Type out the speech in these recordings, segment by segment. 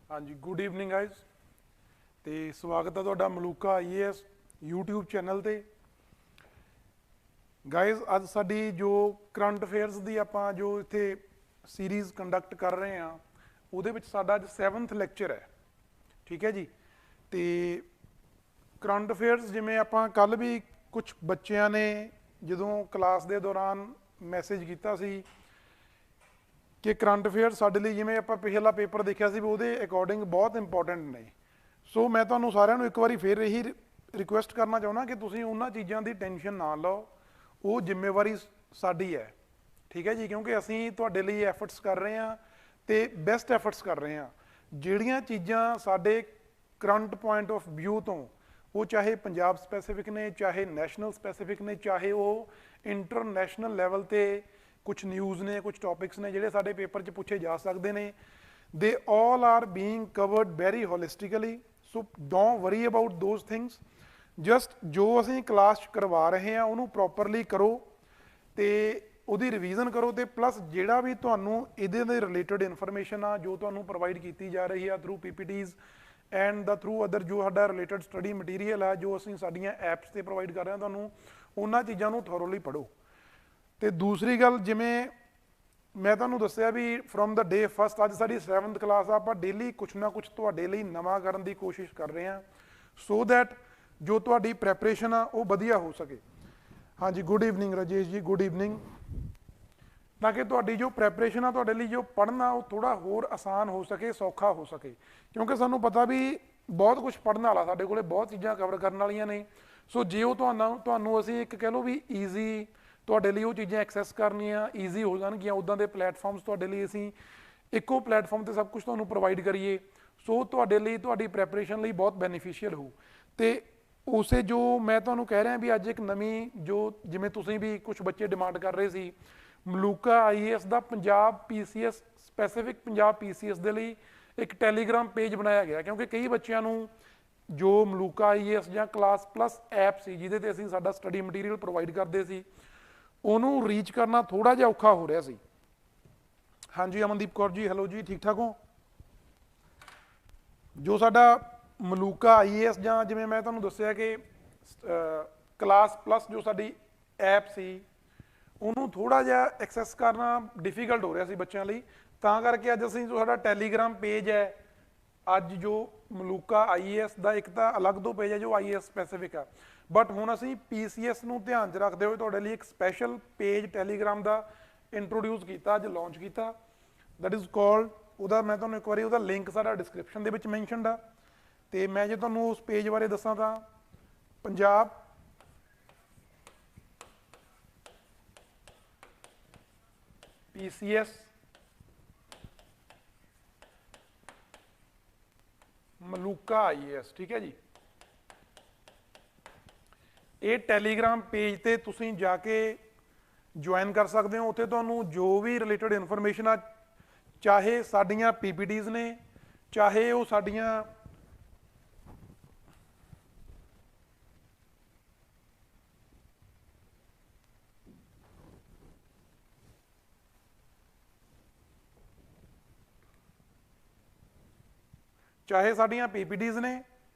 हाँ जी, good evening guys. तो स्वागत है ਤੁਹਾਡਾ ਮਲੂਕਾ IAS YouTube ਚੈਨਲ ਤੇ। गाइज ਅੱਜ ਸਾਡੀ ਜੋ ਕਰੰਟ ਅਫੇਅਰਸ ਦੀ ਆਪਾਂ ਜੋ ਇੱਥੇ ਸੀਰੀਜ਼ ਕੰਡਕਟ ਕਰ ਰਹੇ ਹਾਂ ਉਹਦੇ ਵਿੱਚ ਸਾਡਾ ਅੱਜ 7th ਲੈਕਚਰ ਹੈ। ਠੀਕ ਹੈ ਜੀ। ਤੇ ਕਰੰਟ ਅਫੇਅਰਸ ਜਿਵੇਂ ਆਪਾਂ ਕੱਲ ਵੀ ਕੁਝ ਬੱਚਿਆਂ ਨੇ ਜਦੋਂ ਕਲਾਸ ਦੇ ਦੌਰਾਨ ਮੈਸੇਜ ਕੀਤਾ ਸੀ ਕਿ ਕਰੰਟ ਅਫੇਅਰ ਸਾਡੇ ਲਈ ਜਿਵੇਂ ਆਪਾਂ ਪਿਛਲਾ ਪੇਪਰ ਦੇਖਿਆ ਸੀ ਵੀ ਉਹਦੇ ਅਕੋਰਡਿੰਗ ਬਹੁਤ ਇੰਪੋਰਟੈਂਟ ਨੇ। ਸੋ ਮੈਂ ਤੁਹਾਨੂੰ ਸਾਰਿਆਂ ਨੂੰ ਇੱਕ ਵਾਰੀ ਫਿਰ ਇਹੀ ਰਿਕੁਐਸਟ ਕਰਨਾ ਚਾਹੁੰਦਾ ਕਿ ਤੁਸੀਂ ਉਹਨਾਂ ਚੀਜ਼ਾਂ ਦੀ ਟੈਨਸ਼ਨ ਨਾ ਲਓ, ਉਹ ਜ਼ਿੰਮੇਵਾਰੀ ਸਾਡੀ ਹੈ। ਠੀਕ ਹੈ ਜੀ, ਕਿਉਂਕਿ ਅਸੀਂ ਤੁਹਾਡੇ ਲਈ ਐਫਰਟਸ ਕਰ ਰਹੇ ਹਾਂ ਤੇ ਬੈਸਟ ਐਫਰਟਸ ਕਰ ਰਹੇ ਹਾਂ। ਜਿਹੜੀਆਂ ਚੀਜ਼ਾਂ ਸਾਡੇ ਕਰੰਟ ਪੁਆਇੰਟ ਆਫ ਵਿਊ ਤੋਂ, ਉਹ ਚਾਹੇ ਪੰਜਾਬ ਸਪੈਸੀਫਿਕ ਨੇ, ਚਾਹੇ ਨੈਸ਼ਨਲ ਸਪੈਸੀਫਿਕ ਨੇ, ਚਾਹੇ ਉਹ ਇੰਟਰਨੈਸ਼ਨਲ ਲੈਵਲ ਤੇ कुछ न्यूज़ ने, कुछ टॉपिक्स ने ਜਿਹੜੇ ਸਾਡੇ ਪੇਪਰ 'ਚ ਪੁੱਛੇ ਜਾ ਸਕਦੇ ਨੇ। They all are being covered very holistically, so don't worry about those things. Just ਜੋ ਅਸੀਂ ਕਲਾਸ 'ਚ ਕਰਵਾ ਰਹੇ ਹਾਂ ਉਹਨੂੰ ਪ੍ਰੋਪਰਲੀ ਕਰੋ ਤੇ ਉਹਦੀ ਰਿਵੀਜ਼ਨ ਕਰੋ, ਤੇ ਪਲੱਸ ਜਿਹੜਾ ਵੀ ਤੁਹਾਨੂੰ ਇਹਦੇ ਦੇ ਰਿਲੇਟਡ ਇਨਫੋਰਮੇਸ਼ਨ ਆ ਜੋ ਤੁਹਾਨੂੰ ਪ੍ਰੋਵਾਈਡ ਕੀਤੀ ਜਾ ਰਹੀ ਆ through PPTs and the through other ਜੋ ਸਾਡਾ ਰਿਲੇਟਡ ਸਟੱਡੀ ਮਟੀਰੀਅਲ ਆ ਜੋ ਅਸੀਂ ਸਾਡੀਆਂ ਐਪਸ ਤੇ ਪ੍ਰੋਵਾਈਡ ਕਰ ਰਹੇ ਹਾਂ ਤੁਹਾਨੂੰ, ਉਹਨਾਂ ਚੀਜ਼ਾਂ ਨੂੰ ਥੋਰੋਲੀ ਪੜ੍ਹੋ। ਤੇ ਦੂਸਰੀ ਗੱਲ, ਜਿਵੇਂ ਮੈਂ ਤੁਹਾਨੂੰ ਦੱਸਿਆ ਵੀ ਫਰੋਮ ਦਾ ਡੇ ਫਸਟ, ਅੱਜ ਸਾਡੀ 7th ਕਲਾਸ ਆ, ਆਪਾਂ ਡੇਲੀ ਕੁਛ ਨਾ ਕੁਛ ਤੁਹਾਡੇ ਲਈ ਨਵਾਂ ਕਰਨ ਦੀ ਕੋਸ਼ਿਸ਼ ਕਰ ਰਹੇ ਹਾਂ ਸੋ ਦੈਟ ਜੋ ਤੁਹਾਡੀ ਪ੍ਰੈਪਰੇਸ਼ਨ ਆ ਉਹ ਵਧੀਆ ਹੋ ਸਕੇ। ਹਾਂਜੀ, good evening Rajesh ji, good evening. ਤਾਂ ਕਿ ਤੁਹਾਡੀ ਜੋ ਪ੍ਰੈਪਰੇਸ਼ਨ ਆ, ਤੁਹਾਡੇ ਲਈ ਜੋ ਪੜ੍ਹਨਾ ਉਹ ਥੋੜਾ ਹੋਰ ਆਸਾਨ ਹੋ ਸਕੇ, ਸੌਖਾ ਹੋ ਸਕੇ, ਕਿਉਂਕਿ ਸਾਨੂੰ ਪਤਾ ਵੀ ਬਹੁਤ ਕੁਝ ਪੜ੍ਹਨ ਵਾਲਾ, ਸਾਡੇ ਕੋਲੇ ਬਹੁਤ ਚੀਜ਼ਾਂ ਕਵਰ ਕਰਨ ਵਾਲੀਆਂ ਨੇ। ਸੋ ਜੇ ਉਹ ਤੁਹਾਨੂੰ ਅਸੀਂ ਇੱਕ ਕਹਿ ਲਓ ਵੀ ਈਜ਼ੀ ਤੁਹਾਡੇ ਲਈ ਉਹ ਚੀਜ਼ਾਂ ਐਕਸੈਸ ਕਰਨੀਆਂ ਈਜ਼ੀ ਹੋ ਜਾਣਗੀਆਂ, ਉੱਦਾਂ ਦੇ ਪਲੇਟਫਾਰਮਸ ਤੁਹਾਡੇ ਲਈ ਅਸੀਂ ਇੱਕੋ ਪਲੇਟਫਾਰਮ ਤੇ ਸਭ ਕੁਝ ਤੁਹਾਨੂੰ ਪ੍ਰੋਵਾਈਡ ਕਰੀਏ, ਸੋ ਤੁਹਾਡੇ ਲਈ ਤੁਹਾਡੀ ਪ੍ਰੈਪਰੇਸ਼ਨ ਲਈ ਬਹੁਤ ਬੈਨੀਫੀਸ਼ੀਅਲ ਹੋਊ। ਤੇ ਉਸੇ ਜੋ ਮੈਂ ਤੁਹਾਨੂੰ ਕਹਿ ਰਿਹਾ ਵੀ ਅੱਜ ਇੱਕ ਨਵੀਂ ਜੋ, ਜਿਵੇਂ ਤੁਸੀਂ ਵੀ ਕੁਝ ਬੱਚੇ ਡਿਮਾਂਡ ਕਰ ਰਹੇ ਸੀ, ਮਲੂਕਾ IAS ਦਾ Punjab PCS specific Punjab PCS ਦੇ ਲਈ ਇੱਕ ਟੈਲੀਗ੍ਰਾਮ ਪੇਜ ਬਣਾਇਆ ਗਿਆ, ਕਿਉਂਕਿ ਕਈ ਬੱਚਿਆਂ ਨੂੰ ਜੋ ਮਲੂਕਾ IAS ਜਾਂ ਕਲਾਸ ਪਲੱਸ ਐਪ ਸੀ ਜਿਹਦੇ ਤੇ ਅਸੀਂ ਸਾਡਾ ਸਟੱਡੀ ਮਟੀਰੀਅਲ ਪ੍ਰੋਵਾਈਡ ਕਰਦੇ ਸੀ, ਉਹਨੂੰ ਰੀਚ ਕਰਨਾ ਥੋੜਾ ਜਿਹਾ ਔਖਾ ਹੋ ਰਿਹਾ ਸੀ। ਹਾਂਜੀ ਅਮਨਦੀਪ ਕੌਰ ਜੀ, ਹੈਲੋ ਜੀ, ਠੀਕ ਠਾਕ ਹੋ? ਜੋ ਸਾਡਾ ਮਲੂਕਾ IAS ਜਾਂ ਜਿਵੇਂ ਮੈਂ ਤੁਹਾਨੂੰ ਦੱਸਿਆ ਕਿ ਕਲਾਸ ਪਲੱਸ ਜੋ ਸਾਡੀ ਐਪ ਸੀ ਉਹਨੂੰ ਥੋੜਾ ਜਿਹਾ ਐਕਸੈਸ ਕਰਨਾ ਡਿਫੀਕਲਟ ਹੋ ਰਿਹਾ ਸੀ ਬੱਚਿਆਂ ਲਈ, ਤਾਂ ਕਰਕੇ ਅੱਜ ਅਸੀਂ ਜੋ ਸਾਡਾ ਟੈਲੀਗ੍ਰਾਮ ਪੇਜ ਹੈ, ਅੱਜ ਜੋ ਮਲੂਕਾ IAS ਦਾ ਇੱਕ ਤਾਂ ਅਲੱਗ ਤੋਂ ਪੇਜ ਹੈ ਜੋ IAS ਸਪੈਸੀਫਿਕ ਆ, ਬਟ ਹੁਣ ਅਸੀਂ PCS ਨੂੰ ਧਿਆਨ 'ਚ ਰੱਖਦੇ ਹੋਏ ਤੁਹਾਡੇ ਲਈ ਇੱਕ ਸਪੈਸ਼ਲ ਪੇਜ ਟੈਲੀਗ੍ਰਾਮ ਦਾ ਇੰਟਰੋਡਿਊਸ ਕੀਤਾ, ਅੱਜ ਲਾਂਚ ਕੀਤਾ, ਦੈਟ ਇਜ਼ ਕਾਲਡ, ਉਹਦਾ ਮੈਂ ਤੁਹਾਨੂੰ ਇੱਕ ਵਾਰੀ ਉਹਦਾ ਲਿੰਕ ਸਾਡਾ ਡਿਸਕ੍ਰਿਪਸ਼ਨ ਦੇ ਵਿੱਚ ਮੈਂਸ਼ਨਡ ਆ। ਤੇ ਮੈਂ ਜੇ ਤੁਹਾਨੂੰ ਉਸ ਪੇਜ ਬਾਰੇ ਦੱਸਾਂ ਤਾਂ ਪੰਜਾਬ PCS ਮਲੂਕਾ IAS, ਠੀਕ ਹੈ ਜੀ। ਇਹ ਟੈਲੀਗ੍ਰਾਮ ਪੇਜ ਤੇ ਤੁਸੀਂ ਜਾ ਕੇ ਜੁਆਇਨ ਕਰ ਸਕਦੇ ਹੋ। ਉੱਥੇ ਤੁਹਾਨੂੰ ਜੋ ਵੀ ਰਿਲੇਟਡ ਇਨਫੋਰਮੇਸ਼ਨ ਆ, ਚਾਹੇ ਸਾਡੀਆਂ PPTs ਨੇ, ਚਾਹੇ ਉਹ ਸਾਡੀਆਂ PPTs ਨੇ,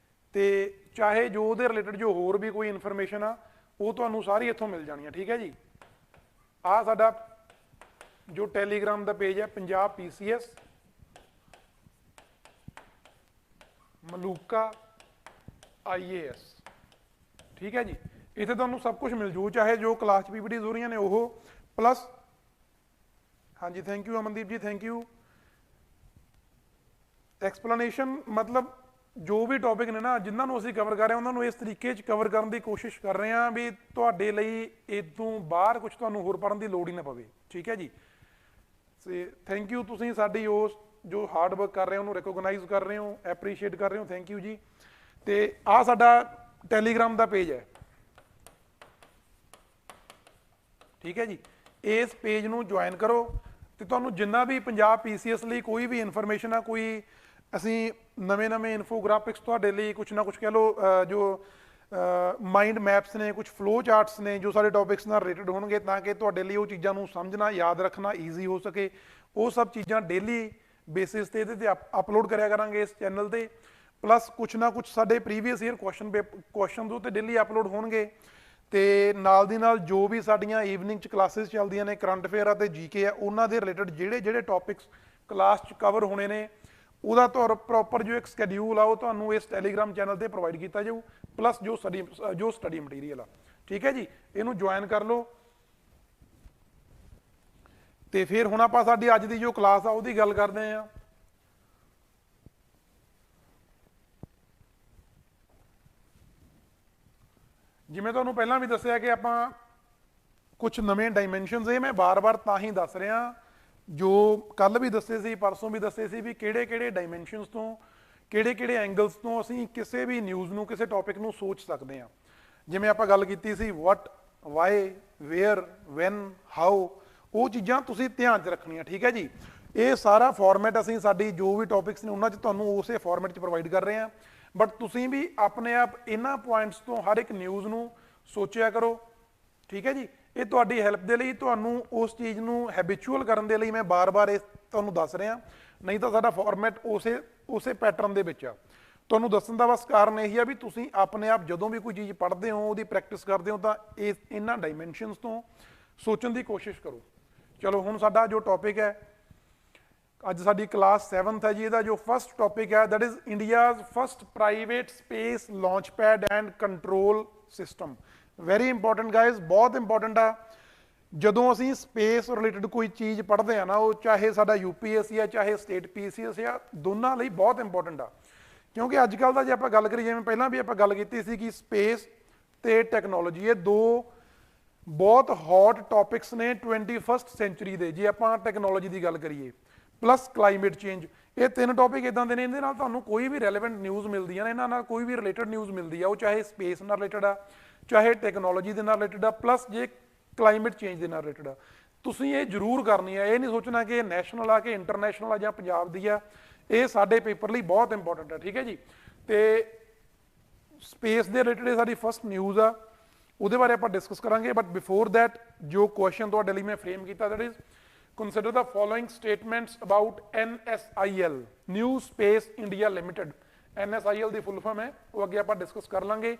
ਤੇ ਚਾਹੇ ਜੋ ਉਹਦੇ ਰਿਲੇਟਡ ਜੋ ਹੋਰ ਵੀ ਕੋਈ ਇਨਫੋਰਮੇਸ਼ਨ ਆ ਉਹ ਤੁਹਾਨੂੰ ਸਾਰੀ ਇੱਥੋਂ ਮਿਲ ਜਾਣੀ ਆ। ਠੀਕ ਹੈ ਜੀ। ਆਹ ਸਾਡਾ ਜੋ ਟੈਲੀਗ੍ਰਾਮ ਦਾ ਪੇਜ ਹੈ ਪੰਜਾਬ PCS ਮਲੂਕਾ IAS, ਠੀਕ ਹੈ ਜੀ। ਇੱਥੇ ਤੁਹਾਨੂੰ ਸਭ ਕੁਝ ਮਿਲ ਜੂ, ਚਾਹੇ ਜੋ ਕਲਾਸ 'ਚ PPTs ਹੋ ਰਹੀਆਂ ਨੇ ਉਹ, ਪਲੱਸ ਹਾਂਜੀ ਥੈਂਕ ਯੂ ਅਮਨਦੀਪ ਜੀ, ਥੈਂਕ ਯੂ। ਐਕਸਪਲੇਨੇਸ਼ਨ ਮਤਲਬ ਜੋ ਵੀ ਟੌਪਿਕ ਨੇ ਨਾ ਜਿਨ੍ਹਾਂ ਨੂੰ ਅਸੀਂ ਕਵਰ ਕਰ ਰਹੇ ਹਾਂ ਉਹਨਾਂ ਨੂੰ ਇਸ ਤਰੀਕੇ 'ਚ ਕਵਰ ਕਰਨ ਦੀ ਕੋਸ਼ਿਸ਼ ਕਰ ਰਹੇ ਹਾਂ ਵੀ ਤੁਹਾਡੇ ਲਈ ਇਹ ਤੋਂ ਬਾਹਰ ਕੁਝ ਤੁਹਾਨੂੰ ਹੋਰ ਪੜ੍ਹਨ ਦੀ ਲੋੜ ਹੀ ਨਾ ਪਵੇ। ਠੀਕ ਹੈ ਜੀ। ਤੇ ਥੈਂਕ ਯੂ, ਤੁਸੀਂ ਸਾਡੀ ਉਸ ਜੋ ਹਾਰਡ ਵਰਕ ਕਰ ਰਹੇ ਹੋ ਉਹਨੂੰ ਰਿਕੋਗਨਾਈਜ਼ ਕਰ ਰਹੇ ਹੋ, ਐਪਰੀਸ਼ੀਏਟ ਕਰ ਰਹੇ ਹੋ, ਥੈਂਕ ਯੂ ਜੀ। ਤੇ ਆਹ ਸਾਡਾ ਟੈਲੀਗ੍ਰਾਮ ਦਾ ਪੇਜ ਹੈ, ਠੀਕ ਹੈ ਜੀ। ਇਸ ਪੇਜ ਨੂੰ ਜੁਆਇਨ ਕਰੋ ਤੇ ਤੁਹਾਨੂੰ ਜਿੰਨਾ ਵੀ ਪੰਜਾਬ PCS ਲਈ ਕੋਈ ਵੀ ਇਨਫੋਰਮੇਸ਼ਨ ਆ, ਕੋਈ ਅਸੀਂ ਨਵੇਂ ਇਨਫੋਗ੍ਰਾਫਿਕਸ ਤੁਹਾਡੇ ਲਈ ਕੁਛ ਨਾ ਕੁਛ ਕਹਿ ਲਓ ਜੋ ਮਾਈਂਡ ਮੈਪਸ ਨੇ, ਕੁਛ ਫਲੋ ਚਾਰਟਸ ਨੇ ਜੋ ਸਾਡੇ ਟੌਪਿਕਸ ਨਾਲ ਰਿਲੇਟਡ ਹੋਣਗੇ, ਤਾਂ ਕਿ ਤੁਹਾਡੇ ਲਈ ਉਹ ਚੀਜ਼ਾਂ ਨੂੰ ਸਮਝਣਾ, ਯਾਦ ਰੱਖਣਾ ਈਜ਼ੀ ਹੋ ਸਕੇ। ਉਹ ਸਭ ਚੀਜ਼ਾਂ ਡੇਲੀ ਬੇਸਿਸ ਤੇ ਇਹਦੇ ਤੇ ਅਪਲੋਡ ਕਰਿਆ ਕਰਾਂਗੇ ਇਸ ਚੈਨਲ ਤੇ। ਪਲੱਸ ਕੁਛ ਨਾ ਕੁਛ ਸਾਡੇ ਪ੍ਰੀਵੀਅਸ ਈਅਰ ਕੁਐਸਚਨਸ ਉਹ ਤੇ ਡੇਲੀ ਅਪਲੋਡ ਹੋਣਗੇ, ਤੇ ਨਾਲ ਦੀ ਨਾਲ ਜੋ ਵੀ ਸਾਡੀਆਂ ਈਵਨਿੰਗ 'ਚ ਕਲਾਸਿਸ ਚੱਲਦੀਆਂ ਨੇ ਕਰੰਟ ਅਫੇਅਰ ਅਤੇ ਜੀਕੇ ਆ, ਉਹਨਾਂ ਦੇ ਰਿਲੇਟਡ ਜਿਹੜੇ ਜਿਹੜੇ ਟੌਪਿਕਸ ਕਲਾਸ 'ਚ ਕਵਰ ਹੋਣੇ ਨੇ ਉਹਦਾ ਪ੍ਰੋਪਰ ਜੋ ਇੱਕ ਸਕੈਡਿਊਲ ਆ ਉਹ ਤੁਹਾਨੂੰ ਇਸ ਟੈਲੀਗ੍ਰਾਮ ਚੈਨਲ ਤੇ ਪ੍ਰੋਵਾਈਡ ਕੀਤਾ ਜਾਊ, ਪਲੱਸ ਜੋ ਸਟੱਡੀ ਮਟੀਰੀਅਲ ਆ। ਠੀਕ ਹੈ ਜੀ, ਇਹਨੂੰ ਜੁਆਇਨ ਕਰ ਲਓ। ਤੇ ਫਿਰ ਹੁਣ ਆਪਾਂ ਸਾਡੀ ਅੱਜ ਦੀ ਜੋ ਕਲਾਸ ਆ ਉਹਦੀ ਗੱਲ ਕਰਦੇ ਹਾਂ। ਜਿਵੇਂ ਤੁਹਾਨੂੰ ਪਹਿਲਾਂ ਵੀ ਦੱਸਿਆ ਕਿ ਆਪਾਂ ਕੁਝ ਨਵੇਂ ਡਾਈਮੈਂਸ਼ਨਸ, ਇਹ ਮੈਂ ਬਾਰ-ਬਾਰ ਤਾਂ ਹੀ ਦੱਸ ਰਿਹਾ, ਜੋ ਕੱਲ ਵੀ ਦੱਸੇ ਸੀ ਪਰਸੋਂ ਵੀ ਦੱਸੇ ਸੀ, ਵੀ ਕਿਹੜੇ ਕਿਹੜੇ ਡਾਈਮੈਂਸ਼ਨਸ ਤੋਂ ਕਿਹੜੇ ਕਿਹੜੇ ਐਂਗਲਸ ਤੋਂ ਅਸੀਂ ਕਿਸੇ ਵੀ ਨਿਊਜ਼ ਨੂੰ ਕਿਸੇ ਟੌਪਿਕ ਨੂੰ ਸੋਚ ਸਕਦੇ ਹਾਂ। ਜਿਵੇਂ ਆਪਾਂ ਗੱਲ ਕੀਤੀ ਸੀ ਵਟ, ਵਾਈ, ਵੇਅਰ, ਵੈਨ, ਹਾਊ, ਉਹ ਚੀਜ਼ਾਂ ਤੁਸੀਂ ਧਿਆਨ 'ਚ ਰੱਖਣੀਆਂ। ਠੀਕ ਹੈ ਜੀ, ਇਹ ਸਾਰਾ ਫਾਰਮੈਟ ਅਸੀਂ ਸਾਡੀ ਜੋ ਵੀ ਟੌਪਿਕਸ ਨੇ ਉਹਨਾਂ 'ਚ ਤੁਹਾਨੂੰ ਉਸੇ ਫਾਰਮੈਟ 'ਚ ਪ੍ਰੋਵਾਈਡ ਕਰ ਰਹੇ ਹਾਂ, ਬਟ ਤੁਸੀਂ ਵੀ ਆਪਣੇ ਆਪ ਇਹਨਾਂ ਪੁਆਇੰਟਸ ਤੋਂ ਹਰ ਇੱਕ ਨਿਊਜ਼ ਨੂੰ ਸੋਚਿਆ ਕਰੋ। ਠੀਕ ਹੈ ਜੀ, ਇਹ ਤੁਹਾਡੀ ਹੈਲਪ ਦੇ ਲਈ, ਤੁਹਾਨੂੰ ਉਸ ਚੀਜ਼ ਨੂੰ ਹੈਬਿਚੁਅਲ ਕਰਨ ਦੇ ਲਈ ਮੈਂ ਬਾਰ-ਬਾਰ ਇਹ ਤੁਹਾਨੂੰ ਦੱਸ ਰਿਹਾ, ਨਹੀਂ ਤਾਂ ਸਾਡਾ ਫਾਰਮੈਟ ਉਸੇ ਪੈਟਰਨ ਦੇ ਵਿੱਚ ਆ। ਤੁਹਾਨੂੰ ਦੱਸਣ ਦਾ ਬਸ ਕਾਰਨ ਇਹੀ ਆ ਵੀ ਤੁਸੀਂ ਆਪਣੇ ਆਪ ਜਦੋਂ ਵੀ ਕੋਈ ਚੀਜ਼ ਪੜ੍ਹਦੇ ਹੋ, ਉਹਦੀ ਪ੍ਰੈਕਟਿਸ ਕਰਦੇ ਹੋ, ਤਾਂ ਇਹਨਾਂ ਡਾਈਮੈਂਸ਼ਨਸ ਤੋਂ ਸੋਚਣ ਦੀ ਕੋਸ਼ਿਸ਼ ਕਰੋ। ਚਲੋ ਹੁਣ ਸਾਡਾ ਜੋ ਟੌਪਿਕ ਹੈ, ਅੱਜ ਸਾਡੀ ਕਲਾਸ 7th ਹੈ ਜੀ, ਇਹਦਾ ਜੋ ਫਸਟ ਟੌਪਿਕ ਹੈ that is India's first private space launch pad and control system. Very important guys, ਬਹੁਤ ਇੰਪੋਰਟੈਂਟ ਆ। ਜਦੋਂ ਅਸੀਂ ਸਪੇਸ ਰਿਲੇਟਡ ਕੋਈ ਚੀਜ਼ ਪੜ੍ਹਦੇ ਆ ਨਾ, ਉਹ ਚਾਹੇ ਸਾਡਾ UPSC ਆ ਚਾਹੇ ਸਟੇਟ PCS ਆ, ਦੋਨਾਂ ਲਈ ਬਹੁਤ ਇੰਪੋਰਟੈਂਟ ਆ। ਕਿਉਂਕਿ ਅੱਜ ਕੱਲ੍ਹ ਦਾ ਜੇ ਆਪਾਂ ਗੱਲ ਕਰੀਏ, ਜਿਵੇਂ ਪਹਿਲਾਂ ਵੀ ਆਪਾਂ ਗੱਲ ਕੀਤੀ ਸੀ ਕਿ ਸਪੇਸ ਤੇ ਟੈਕਨੋਲੋਜੀ ਇਹ ਦੋ ਬਹੁਤ ਹੌਟ ਟੌਪਿਕਸ ਨੇ 21st ਸੈਂਚੁਰੀ ਦੇ, ਜੇ ਆਪਾਂ ਟੈਕਨੋਲੋਜੀ ਦੀ ਗੱਲ ਕਰੀਏ, ਪਲੱਸ ਕਲਾਈਮੇਟ ਚੇਂਜ। ਇਹ ਤਿੰਨ ਟੌਪਿਕ ਇਦਾਂ ਦੇ ਨੇ, ਇਹਦੇ ਨਾਲ ਤੁਹਾਨੂੰ ਕੋਈ ਵੀ ਰੈਲੇਵੈਂਟ ਨਿਊਜ਼ ਮਿਲਦੀ ਆ, ਇਹਨਾਂ ਨਾਲ ਕੋਈ ਵੀ ਰਿਲੇਟਡ ਨਿਊਜ਼ ਮਿਲਦੀ ਆ, ਉਹ ਚਾਹੇ ਸਪੇਸ ਨਾਲ ਰਿਲੇਟਡ ਆ ਚਾਹੇ ਟੈਕਨੋਲੋਜੀ ਦੇ ਨਾਲ ਰਿਲੇਟਡ ਆ, ਪਲੱਸ ਜੇ ਕਲਾਈਮੇਟ ਚੇਂਜ ਦੇ ਨਾਲ ਰਿਲੇਟਡ ਆ। ਤੁਸੀਂ ਇਹ ਜ਼ਰੂਰ ਕਰਨੀ ਆ, ਇਹ ਨਹੀਂ ਸੋਚਣਾ ਕਿ ਇਹ ਨੈਸ਼ਨਲ ਆ ਕਿ ਇੰਟਰਨੈਸ਼ਨਲ ਆ ਜਾਂ ਪੰਜਾਬ ਦੀ ਆ, ਇਹ ਸਾਡੇ ਪੇਪਰ ਲਈ ਬਹੁਤ ਇੰਪੋਰਟੈਂਟ ਆ। ਠੀਕ ਹੈ ਜੀ, ਤੇ ਸਪੇਸ ਦੇ ਰਿਲੇਟਡ ਇਹ ਸਾਡੀ ਫਸਟ ਨਿਊਜ਼ ਆ, ਉਹਦੇ ਬਾਰੇ ਆਪਾਂ ਡਿਸਕਸ ਕਰਾਂਗੇ। ਬਟ ਬਿਫੋਰ ਦੈਟ ਜੋ ਕੁਐਸਚਨ ਤੁਹਾਡੇ ਲਈ ਮੈਂ ਫਰੇਮ ਕੀਤਾ, that is consider the following statements about NSIL, New Space India Limited। NSIL the full form ਹੈ, ਉਹ ਅੱਗੇ ਆਪਾਂ ਡਿਸਕਸ ਕਰ ਲਾਂਗੇ।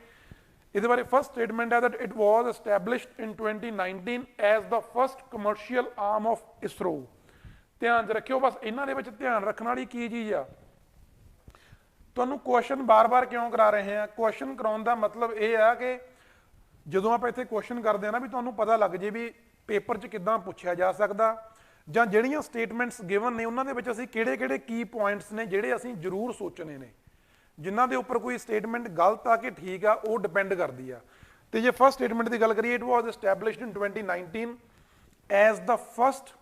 ਇਹਦੇ ਬਾਰੇ ਫਸਟ ਸਟੇਟਮੈਂਟ ਹੈ that it was established in 2019 as the first commercial arm of ISRO। ਧਿਆਨ 'ਚ ਰੱਖਿਓ, ਬਸ ਇਹਨਾਂ ਦੇ ਵਿੱਚ ਧਿਆਨ ਰੱਖਣ ਵਾਲੀ ਕੀ ਚੀਜ਼ ਆ, ਤੁਹਾਨੂੰ ਕੁਐਸਚਨ ਬਾਰ-ਬਾਰ ਕਿਉਂ ਕਰਾ ਰਹੇ ਆ। ਕੁਐਸਚਨ ਕਰਾਉਣ ਦਾ ਮਤਲਬ ਇਹ ਆ ਕਿ ਜਦੋਂ ਆਪਾਂ ਇੱਥੇ ਕੁਐਸਚਨ ਕਰਦੇ ਆ ਨਾ, ਵੀ ਤੁਹਾਨੂੰ ਪਤਾ ਲੱਗ ਜੇ ਵੀ ਪੇਪਰ 'ਚ ਕਿੱਦਾਂ ਪੁੱਛਿਆ ਜਾ ਸਕਦਾ, ਜਾਂ ਜਿਹੜੀਆਂ ਸਟੇਟਮੈਂਟਸ ਗਿਵਨ ਨੇ ਉਹਨਾਂ ਦੇ ਵਿੱਚ ਅਸੀਂ ਕਿਹੜੇ ਕਿਹੜੇ ਕੀ ਪੁਆਇੰਟਸ ਨੇ ਜਿਹੜੇ ਅਸੀਂ ਜ਼ਰੂਰ ਸੋਚਣੇ ਨੇ, ਜਿਨ੍ਹਾਂ ਦੇ ਉੱਪਰ ਕੋਈ ਸਟੇਟਮੈਂਟ ਗਲਤ ਆ ਕਿ ਠੀਕ ਆ ਉਹ ਡਿਪੈਂਡ ਕਰਦੀ ਆ। ਤੇ ਜੇ ਫਸਟ ਸਟੇਟਮੈਂਟ ਦੀ ਗੱਲ ਕਰੀਏ, it was established in 2019 as the first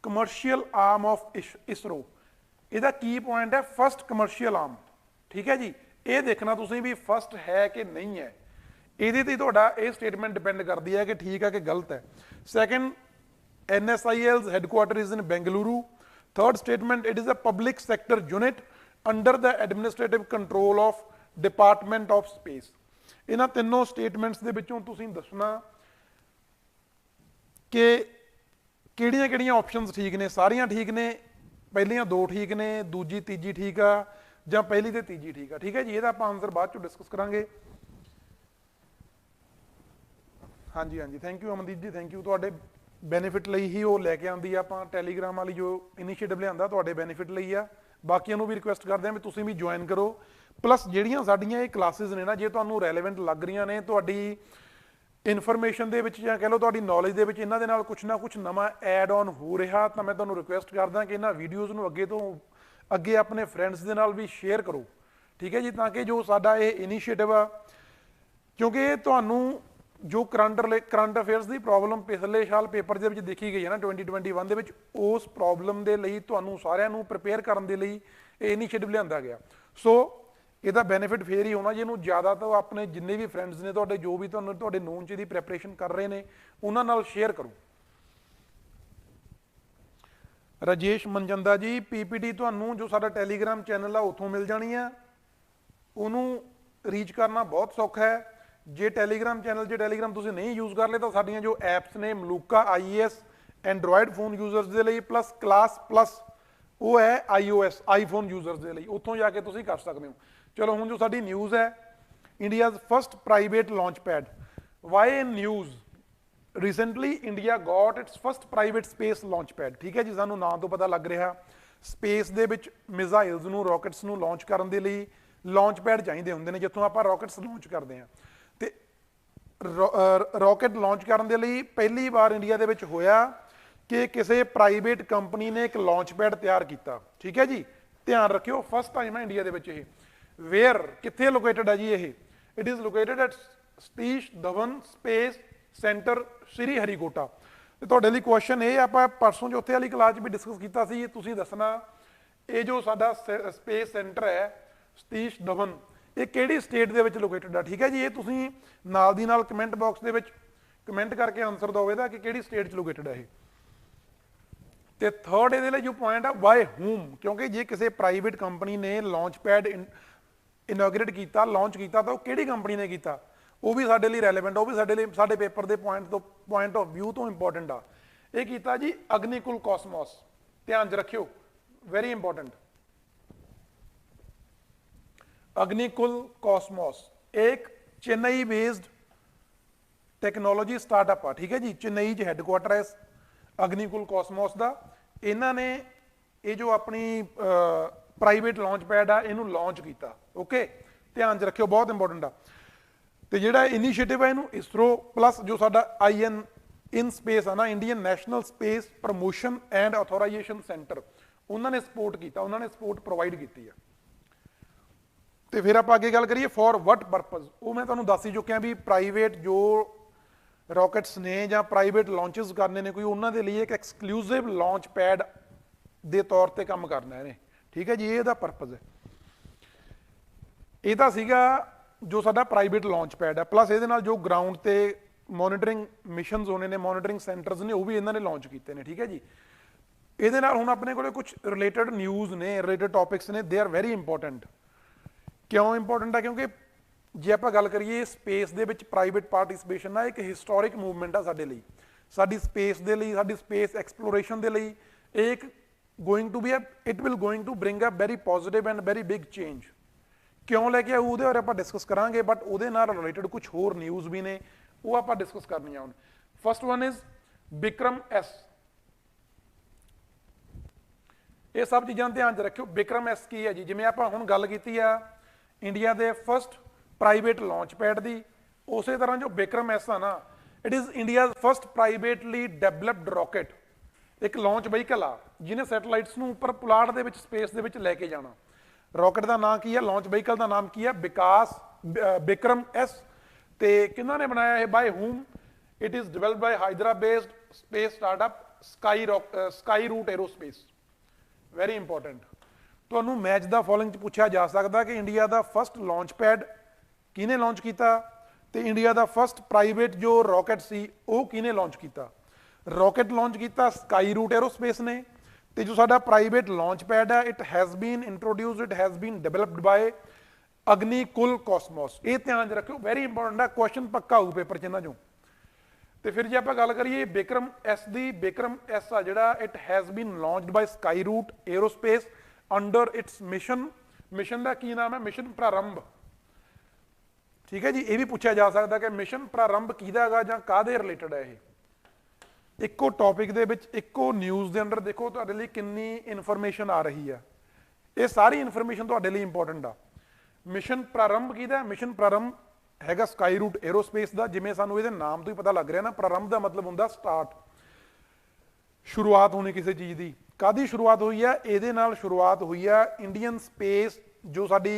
commercial arm of ISRO। ਇਹਦਾ ਕੀ ਪੁਆਇੰਟ ਹੈ, ਫਸਟ ਕਮਰਸ਼ੀਅਲ ਆਰਮ। ਠੀਕ ਹੈ ਜੀ, ਇਹ ਦੇਖਣਾ ਤੁਸੀਂ ਵੀ ਫਸਟ ਹੈ ਕਿ ਨਹੀਂ ਹੈ, ਇਹਦੇ ਤੇ ਤੁਹਾਡਾ ਇਹ ਸਟੇਟਮੈਂਟ ਡਿਪੈਂਡ ਕਰਦੀ ਹੈ ਕਿ ਠੀਕ ਹੈ ਕਿ ਗਲਤ ਹੈ। Second, NSIL's headquarter is in Bengaluru। Third statement, it is a public sector unit under the administrative control of Department of Space। ਇਹਨਾਂ ਤਿੰਨੋਂ ਸਟੇਟਮੈਂਟਸ ਦੇ ਵਿੱਚੋਂ ਤੁਸੀਂ ਦੱਸਣਾ ਕਿ ਕਿਹੜੀਆਂ ਕਿਹੜੀਆਂ ਆਪਸ਼ਨਸ ਠੀਕ ਨੇ। ਸਾਰੀਆਂ ਠੀਕ ਨੇ, ਪਹਿਲੀਆਂ ਦੋ ਠੀਕ ਨੇ, ਦੂਜੀ ਤੀਜੀ ਠੀਕ ਆ, ਜਾਂ ਪਹਿਲੀ ਤੇ ਤੀਜੀ ਠੀਕ ਆ। ਠੀਕ ਹੈ ਜੀ, ਇਹਦਾ ਆਪਾਂ ਆਨਸਰ ਬਾਅਦ ਚੋਂ ਡਿਸਕਸ ਕਰਾਂਗੇ। ਹਾਂਜੀ ਹਾਂਜੀ, ਥੈਂਕ ਯੂ ਅਮਨਦੀਪ ਜੀ, ਥੈਂਕ ਯੂ। ਤੁਹਾਡੇ ਬੈਨੀਫਿਟ ਲਈ ਹੀ ਉਹ ਲੈ ਕੇ ਆਉਂਦੀ ਆ, ਆਪਾਂ ਟੈਲੀਗ੍ਰਾਮ ਵਾਲੀ ਜੋ ਇਨੀਸ਼ੀਏਟਿਵ ਲਿਆਂਦਾ ਤੁਹਾਡੇ ਬੈਨੀਫਿਟ ਲਈ ਆ। ਬਾਕੀਆਂ ਨੂੰ ਵੀ ਰਿਕੁਐਸਟ ਕਰਦੇ ਆ ਵੀ ਤੁਸੀਂ ਵੀ ਜੁਆਇਨ ਕਰੋ। ਪਲੱਸ ਜਿਹੜੀਆਂ ਸਾਡੀਆਂ ਇਹ ਕਲਾਸਿਸ ਨੇ ਨਾ, ਜੇ ਤੁਹਾਨੂੰ ਰੈਲੇਵੈਂਟ ਲੱਗ ਰਹੀਆਂ ਨੇ ਤੁਹਾਡੀ ਇਨਫੋਰਮੇਸ਼ਨ ਦੇ ਵਿੱਚ ਜਾਂ ਕਹਿ ਲਓ ਤੁਹਾਡੀ ਨੌਲੇਜ ਦੇ ਵਿੱਚ, ਇਹਨਾਂ ਦੇ ਨਾਲ ਕੁਛ ਨਾ ਕੁਛ ਨਵਾਂ ਐਡ ਔਨ ਹੋ ਰਿਹਾ, ਤਾਂ ਮੈਂ ਤੁਹਾਨੂੰ ਰਿਕੁਐਸਟ ਕਰਦਾ ਕਿ ਇਹਨਾਂ ਵੀਡੀਓਜ਼ ਨੂੰ ਅੱਗੇ ਤੋਂ ਅੱਗੇ ਆਪਣੇ ਫਰੈਂਡਸ ਦੇ ਨਾਲ ਵੀ ਸ਼ੇਅਰ ਕਰੋ। ਠੀਕ ਹੈ ਜੀ, ਤਾਂ ਕਿ ਜੋ ਸਾਡਾ ਇਹ ਇਨੀਸ਼ੀਏਟਿਵ ਆ, ਕਿਉਂਕਿ ਇਹ ਤੁਹਾਨੂੰ ਜੋ ਕਰੰਟ ਅਫੇਅਰਸ ਦੀ ਪ੍ਰੋਬਲਮ ਪਿਛਲੇ ਸਾਲ ਪੇਪਰ ਦੇ ਵਿੱਚ ਦੇਖੀ ਗਈ ਹੈ ਨਾ 2021 ਦੇ ਵਿੱਚ, ਉਸ ਪ੍ਰੋਬਲਮ ਦੇ ਲਈ ਤੁਹਾਨੂੰ ਸਾਰਿਆਂ ਨੂੰ ਪ੍ਰਿਪੇਅਰ ਕਰਨ ਦੇ ਲਈ ਇਹ ਇਨੀਸ਼ੀਏਟਿਵ ਲਿਆਂਦਾ ਗਿਆ। ਸੋ ਇਹਦਾ ਬੈਨੀਫਿਟ ਫੇਰ ਹੀ ਹੋਣਾ ਜੇ ਇਹਨੂੰ ਜ਼ਿਆਦਾ ਤੋਂ ਆਪਣੇ ਜਿੰਨੇ ਵੀ ਫਰੈਂਡਸ ਨੇ ਤੁਹਾਡੇ, ਜੋ ਵੀ ਤੁਹਾਨੂੰ ਤੁਹਾਡੇ ਨੋਨ 'ਚ ਇਹਦੀ ਪ੍ਰੈਪਰੇਸ਼ਨ ਕਰ ਰਹੇ ਨੇ, ਉਹਨਾਂ ਨਾਲ ਸ਼ੇਅਰ ਕਰੋ। ਰਾਜੇਸ਼ ਮਨਜੰਦਾ ਜੀ, PPT ਤੁਹਾਨੂੰ ਜੋ ਸਾਡਾ ਟੈਲੀਗ੍ਰਾਮ ਚੈਨਲ ਆ ਉੱਥੋਂ ਮਿਲ ਜਾਣੀ ਆ, ਉਹਨੂੰ ਰੀਚ ਕਰਨਾ ਬਹੁਤ ਸੌਖਾ ਹੈ। ਜੇ ਟੈਲੀਗ੍ਰਾਮ ਚੈਨਲ 'ਚ ਟੈਲੀਗ੍ਰਾਮ ਤੁਸੀਂ ਨਹੀਂ ਯੂਜ਼ ਕਰ ਲਏ ਤਾਂ ਸਾਡੀਆਂ ਜੋ ਐਪਸ ਨੇ, Maluka IAS Android phone users ਦੇ ਲਈ, ਪਲੱਸ ਕਲਾਸ ਪਲੱਸ, ਉਹ ਹੈ iOS ਆਈਫੋਨ ਯੂਜ਼ਰਸ ਦੇ ਲਈ, ਉੱਥੋਂ ਜਾ ਕੇ ਤੁਸੀਂ ਕਰ ਸਕਦੇ ਹੋ। ਚਲੋ ਹੁਣ ਜੋ ਸਾਡੀ ਨਿਊਜ਼ ਹੈ, India's first private launch pad. Why in news recently India got its first private space launch pad. ਠੀਕ ਹੈ ਜੀ, ਸਾਨੂੰ ਨਾਂ ਤੋਂ ਪਤਾ ਲੱਗ ਰਿਹਾ ਸਪੇਸ ਦੇ ਵਿੱਚ ਮਿਜ਼ਾਈਲਸ ਨੂੰ, ਰਾਕਟਸ ਨੂੰ ਲਾਂਚ ਕਰਨ ਦੇ ਲਈ ਲਾਂਚ ਪੈਡ ਚਾਹੀਦੇ ਹੁੰਦੇ ਨੇ, ਜਿੱਥੋਂ ਆਪਾਂ ਰਾਕਟਸ ਲਾਂਚ ਕਰਦੇ ਹਾਂ। ਤੇ ਰਾਕਟ ਲਾਂਚ ਕਰਨ ਦੇ ਲਈ ਪਹਿਲੀ ਵਾਰ ਇੰਡੀਆ ਦੇ ਵਿੱਚ ਹੋਇਆ ਕਿ ਕਿਸੇ ਪ੍ਰਾਈਵੇਟ ਕੰਪਨੀ ਨੇ ਇੱਕ ਲਾਂਚ ਪੈਡ ਤਿਆਰ ਕੀਤਾ। ਠੀਕ ਹੈ ਜੀ, ਧਿਆਨ ਰੱਖਿਓ, ਫਸਟ ਟਾਈਮ ਹੈ ਇੰਡੀਆ ਦੇ ਵਿੱਚ ਇਹ। ਵੇਅਰ, ਕਿੱਥੇ ਲੋਕੇਟਡ ਹੈ ਜੀ ਇਹ? It is located at Satish Dhawan space centre Sriharikota. ਤੇ ਤੁਹਾਡੇ ਲਈ ਕੁਐਸਚਨ ਇਹ, ਆਪਾਂ ਪਰਸੋਂ ਚੌਥੇ ਵਾਲੀ ਕਲਾਸ 'ਚ ਵੀ ਡਿਸਕਸ ਕੀਤਾ ਸੀ, ਤੁਸੀਂ ਦੱਸਣਾ ਇਹ ਜੋ ਸਾਡਾ ਸਪੇਸ ਸੈਂਟਰ ਹੈ ਸਤੀਸ਼ ਧਵਨ, ਇਹ ਕਿਹੜੀ ਸਟੇਟ ਦੇ ਵਿੱਚ ਲੋਕੇਟਡ ਆ। ਠੀਕ ਹੈ ਜੀ, ਇਹ ਤੁਸੀਂ ਨਾਲ ਦੀ ਨਾਲ ਕਮੈਂਟ ਬਾਕਸ ਦੇ ਵਿੱਚ ਕਮੈਂਟ ਕਰਕੇ ਆਨਸਰ ਦਿਓ ਇਹਦਾ ਕਿ ਕਿਹੜੀ ਸਟੇਟ 'ਚ ਲੋਕੇਟਡ ਹੈ ਇਹ। ਤੇ ਥਰਡ ਇਹਦੇ ਲਈ ਜੋ ਪੁਆਇੰਟ ਆ, ਬਾਏ ਹੂਮ, ਕਿਉਂਕਿ ਜੇ ਕਿਸੇ ਪ੍ਰਾਈਵੇਟ ਕੰਪਨੀ ਨੇ ਲਾਂਚ ਪੈਡ ਇਨੋਗਰੇਟ ਕੀਤਾ, ਲਾਂਚ ਕੀਤਾ, ਤਾਂ ਉਹ ਕਿਹੜੀ ਕੰਪਨੀ ਨੇ ਕੀਤਾ, ਉਹ ਵੀ ਸਾਡੇ ਲਈ ਰੈਲੇਵੈਂਟ, ਉਹ ਵੀ ਸਾਡੇ ਲਈ ਸਾਡੇ ਪੇਪਰ ਦੇ ਪੁਆਇੰਟ ਆਫ ਵਿਊ ਤੋਂ ਇੰਪੋਰਟੈਂਟ ਆ। ਇਹ ਕੀਤਾ ਜੀ ਅਗਨੀਕੁਲ ਕਾਸਮੋਸ, ਧਿਆਨ 'ਚ ਰੱਖਿਓ, ਵੈਰੀ ਇੰਪੋਰਟੈਂਟ। अग्निकुल कॉस्मोस एक चेन्नई बेस्ड टेक्नोलॉजी स्टार्टअप आ। ठीक है जी, चेन्नई च हैडकुआटर है इस अग्निकुल कॉस्मोस का। इन्हों ने ये जो अपनी प्राइवेट लॉन्च पैड आ इनू लॉन्च किया। ओके, ध्यान च रखियो, बहुत इंपॉर्टेंट आ। तो जिहड़ा इनीशिएटिव है इनू इसरो प्लस जो साडा IN इन स्पेस है ना, Indian national space promotion and authorisation centre, उन्होंने सपोर्ट किया, उन्होंने सपोर्ट प्रोवाइड की है। तो फिर आप अगे गल करिए फॉर वट परपज़, वो मैं तुहानूं दस ही चुकिया भी प्राइवेट जो रॉकेट्स ने या प्राइवेट लॉन्चेस करने ने कोई, उन्होंने लिए एक एक्सक्लूसिव लॉन्च पैड के तौर पर काम करना है। ठीक है जी, ये परपज़ है। ये सीगा जो साडा प्राइवेट लॉन्च पैड है, प्लस ये जो ग्राउंड से मॉनिटरिंग मिशनस होने ने, मॉनिटरिंग सेंटर्स ने, वो भी इन्होंने लॉन्च किए हैं। ठीक है जी, ये हुण अपने को कुछ रिलेटेड न्यूज़ ने, रिलेटेड टॉपिक्स ने, दे आर वेरी इंपॉर्टेंट। क्यों इंपॉर्टेंट है? क्योंकि जे आप गल करिए स्पेस दे विच प्राइवेट पार्टिसिपेशन ना एक हिस्टोरिक मूवमेंट है साडे लई, साडी स्पेस दे लई, साडी स्पेस एक्सप्लोरेशन दे लई एक going to be it will going to bring a very positive and very big change. क्यों लैके आऊ उहदे बारे आपां डिस्कस करांगे, बट उहदे नाल रिलेटेड कुछ होर न्यूज़ भी ने, वो आपां डिस्कस करनी हुण। First one is Vikram S. ये सब चीज़ां ध्यान च रखियो। विक्रम एस की है जी, जिवें आपां हुण गल कीती आ इंडिया के फस्ट प्राइवेट लॉन्च पैड की, उस तरह जो विक्रम एस आ ना, it is India first privately developed rocket, एक लॉन्च व्हीकल आ जिन्हें सैटेलाइट्स नूं उपर पुलाड़ दे विच स्पेस दे विच लैके जाना। रॉकेट का नाम की है, लॉन्च व्हीकल का नाम की है विकास विक्रम एस। तो किन्हों ने बनाया है, by whom? It is develop by Hyderabad based space startup Skyroot Aerospace. Very important. ਤੁਹਾਨੂੰ ਮੈਚ ਦਾ ਫੋਲੋਇੰਗ 'ਚ ਪੁੱਛਿਆ ਜਾ ਸਕਦਾ ਕਿ ਇੰਡੀਆ ਦਾ ਫਸਟ ਲਾਂਚ ਪੈਡ ਕਿਹਨੇ ਲਾਂਚ ਕੀਤਾ ਤੇ ਇੰਡੀਆ ਦਾ ਫਸਟ ਪ੍ਰਾਈਵੇਟ ਜੋ ਰਾਕਟ ਸੀ ਉਹ ਕਿਹਨੇ ਲਾਂਚ ਕੀਤਾ। ਰਾਕਟ ਲਾਂਚ ਕੀਤਾ ਸਕਾਈ ਰੂਟ ਐਰੋਸਪੇਸ ਨੇ, ਤੇ ਜੋ ਸਾਡਾ ਪ੍ਰਾਈਵੇਟ ਲਾਂਚ ਪੈਡ ਹੈ it has been introduced, it has been developed ਬਾय Agnikul ਕਾਸਮੋਸ। ਇਹ ਧਿਆਨ 'ਚ ਰੱਖਿਓ, ਵੈਰੀ ਇੰਪੋਰਟੈਂਟ ਹੈ, ਕੁਐਸਚਨ ਪੱਕਾ ਆਊ ਪੇਪਰ 'ਚ ਇਹਨਾਂ 'ਚੋਂ। ਤੇ ਫਿਰ ਜੇ ਆਪਾਂ ਗੱਲ ਕਰੀਏ ਵਿਕਰਮ ਐਸ ਦੀ, ਵਿਕਰਮ ਐਸ ਆ ਜਿਹੜਾ it has been launched by Skyroot Aerospace under its mission. Mission का की नाम है? मिशन प्रारंभ। ठीक है जी, ये भी पूछा जा सकता कि मिशन प्रारंभ किहदा है जां काहदे रिलेटेड है। ये इक्को टॉपिक दे विच इक्को न्यूज़ दे अंदर देखो तुहाडे लई किन्नी इनफॉर्मेशन आ रही है। ये सारी इनफॉर्मेशन तुहाडे लई इंपॉर्टेंट आ। मिशन प्रारंभ किहदा? मिशन प्रारंभ हैगा स्काई रूट एरोस्पेस का। जिवें सानूं इहदे नाम तो ही पता लग रहा ना, प्रारंभ का मतलब हुंदा स्टार्ट, शुरुआत होनी किसी चीज़ की। कादी शुरुआत हुई है? ਇਹਦੇ ਨਾਲ शुरुआत हुई है इंडियन स्पेस जो साडी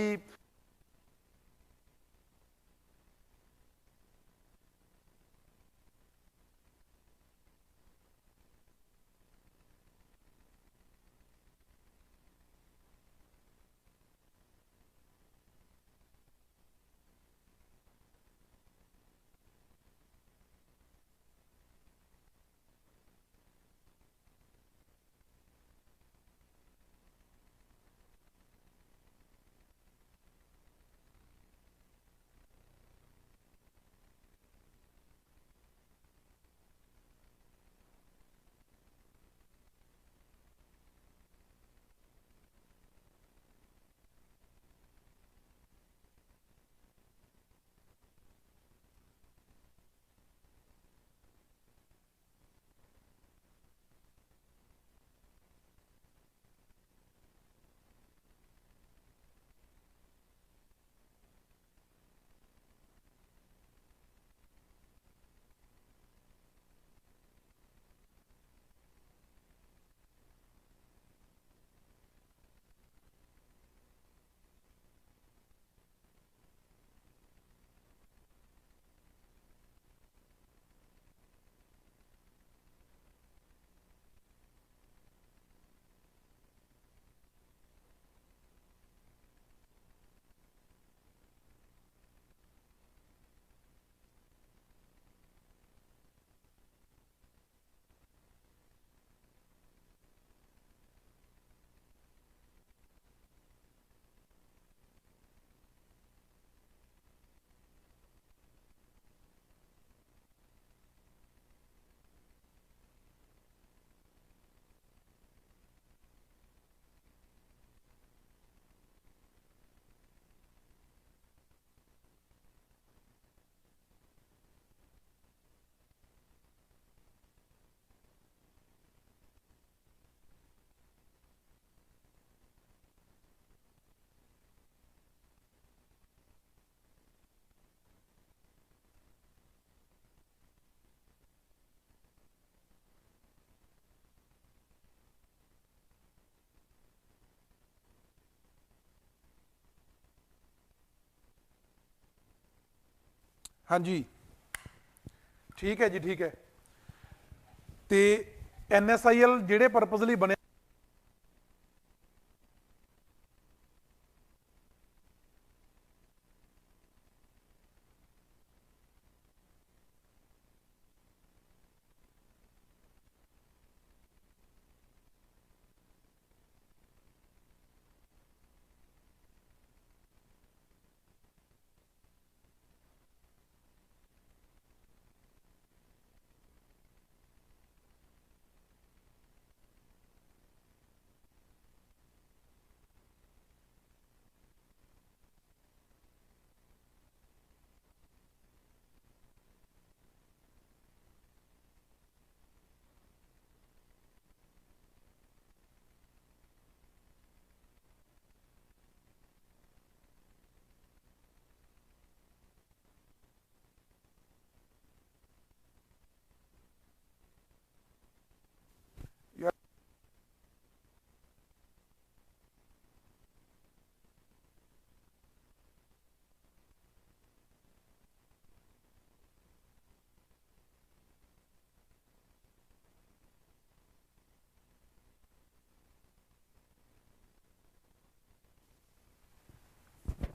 हाँ जी, ठीक है जी, ठीक है। ਤੇ NSIL ਜਿਹੜੇ ਪਰਪਸ ਲਈ ਬਣਿਆ,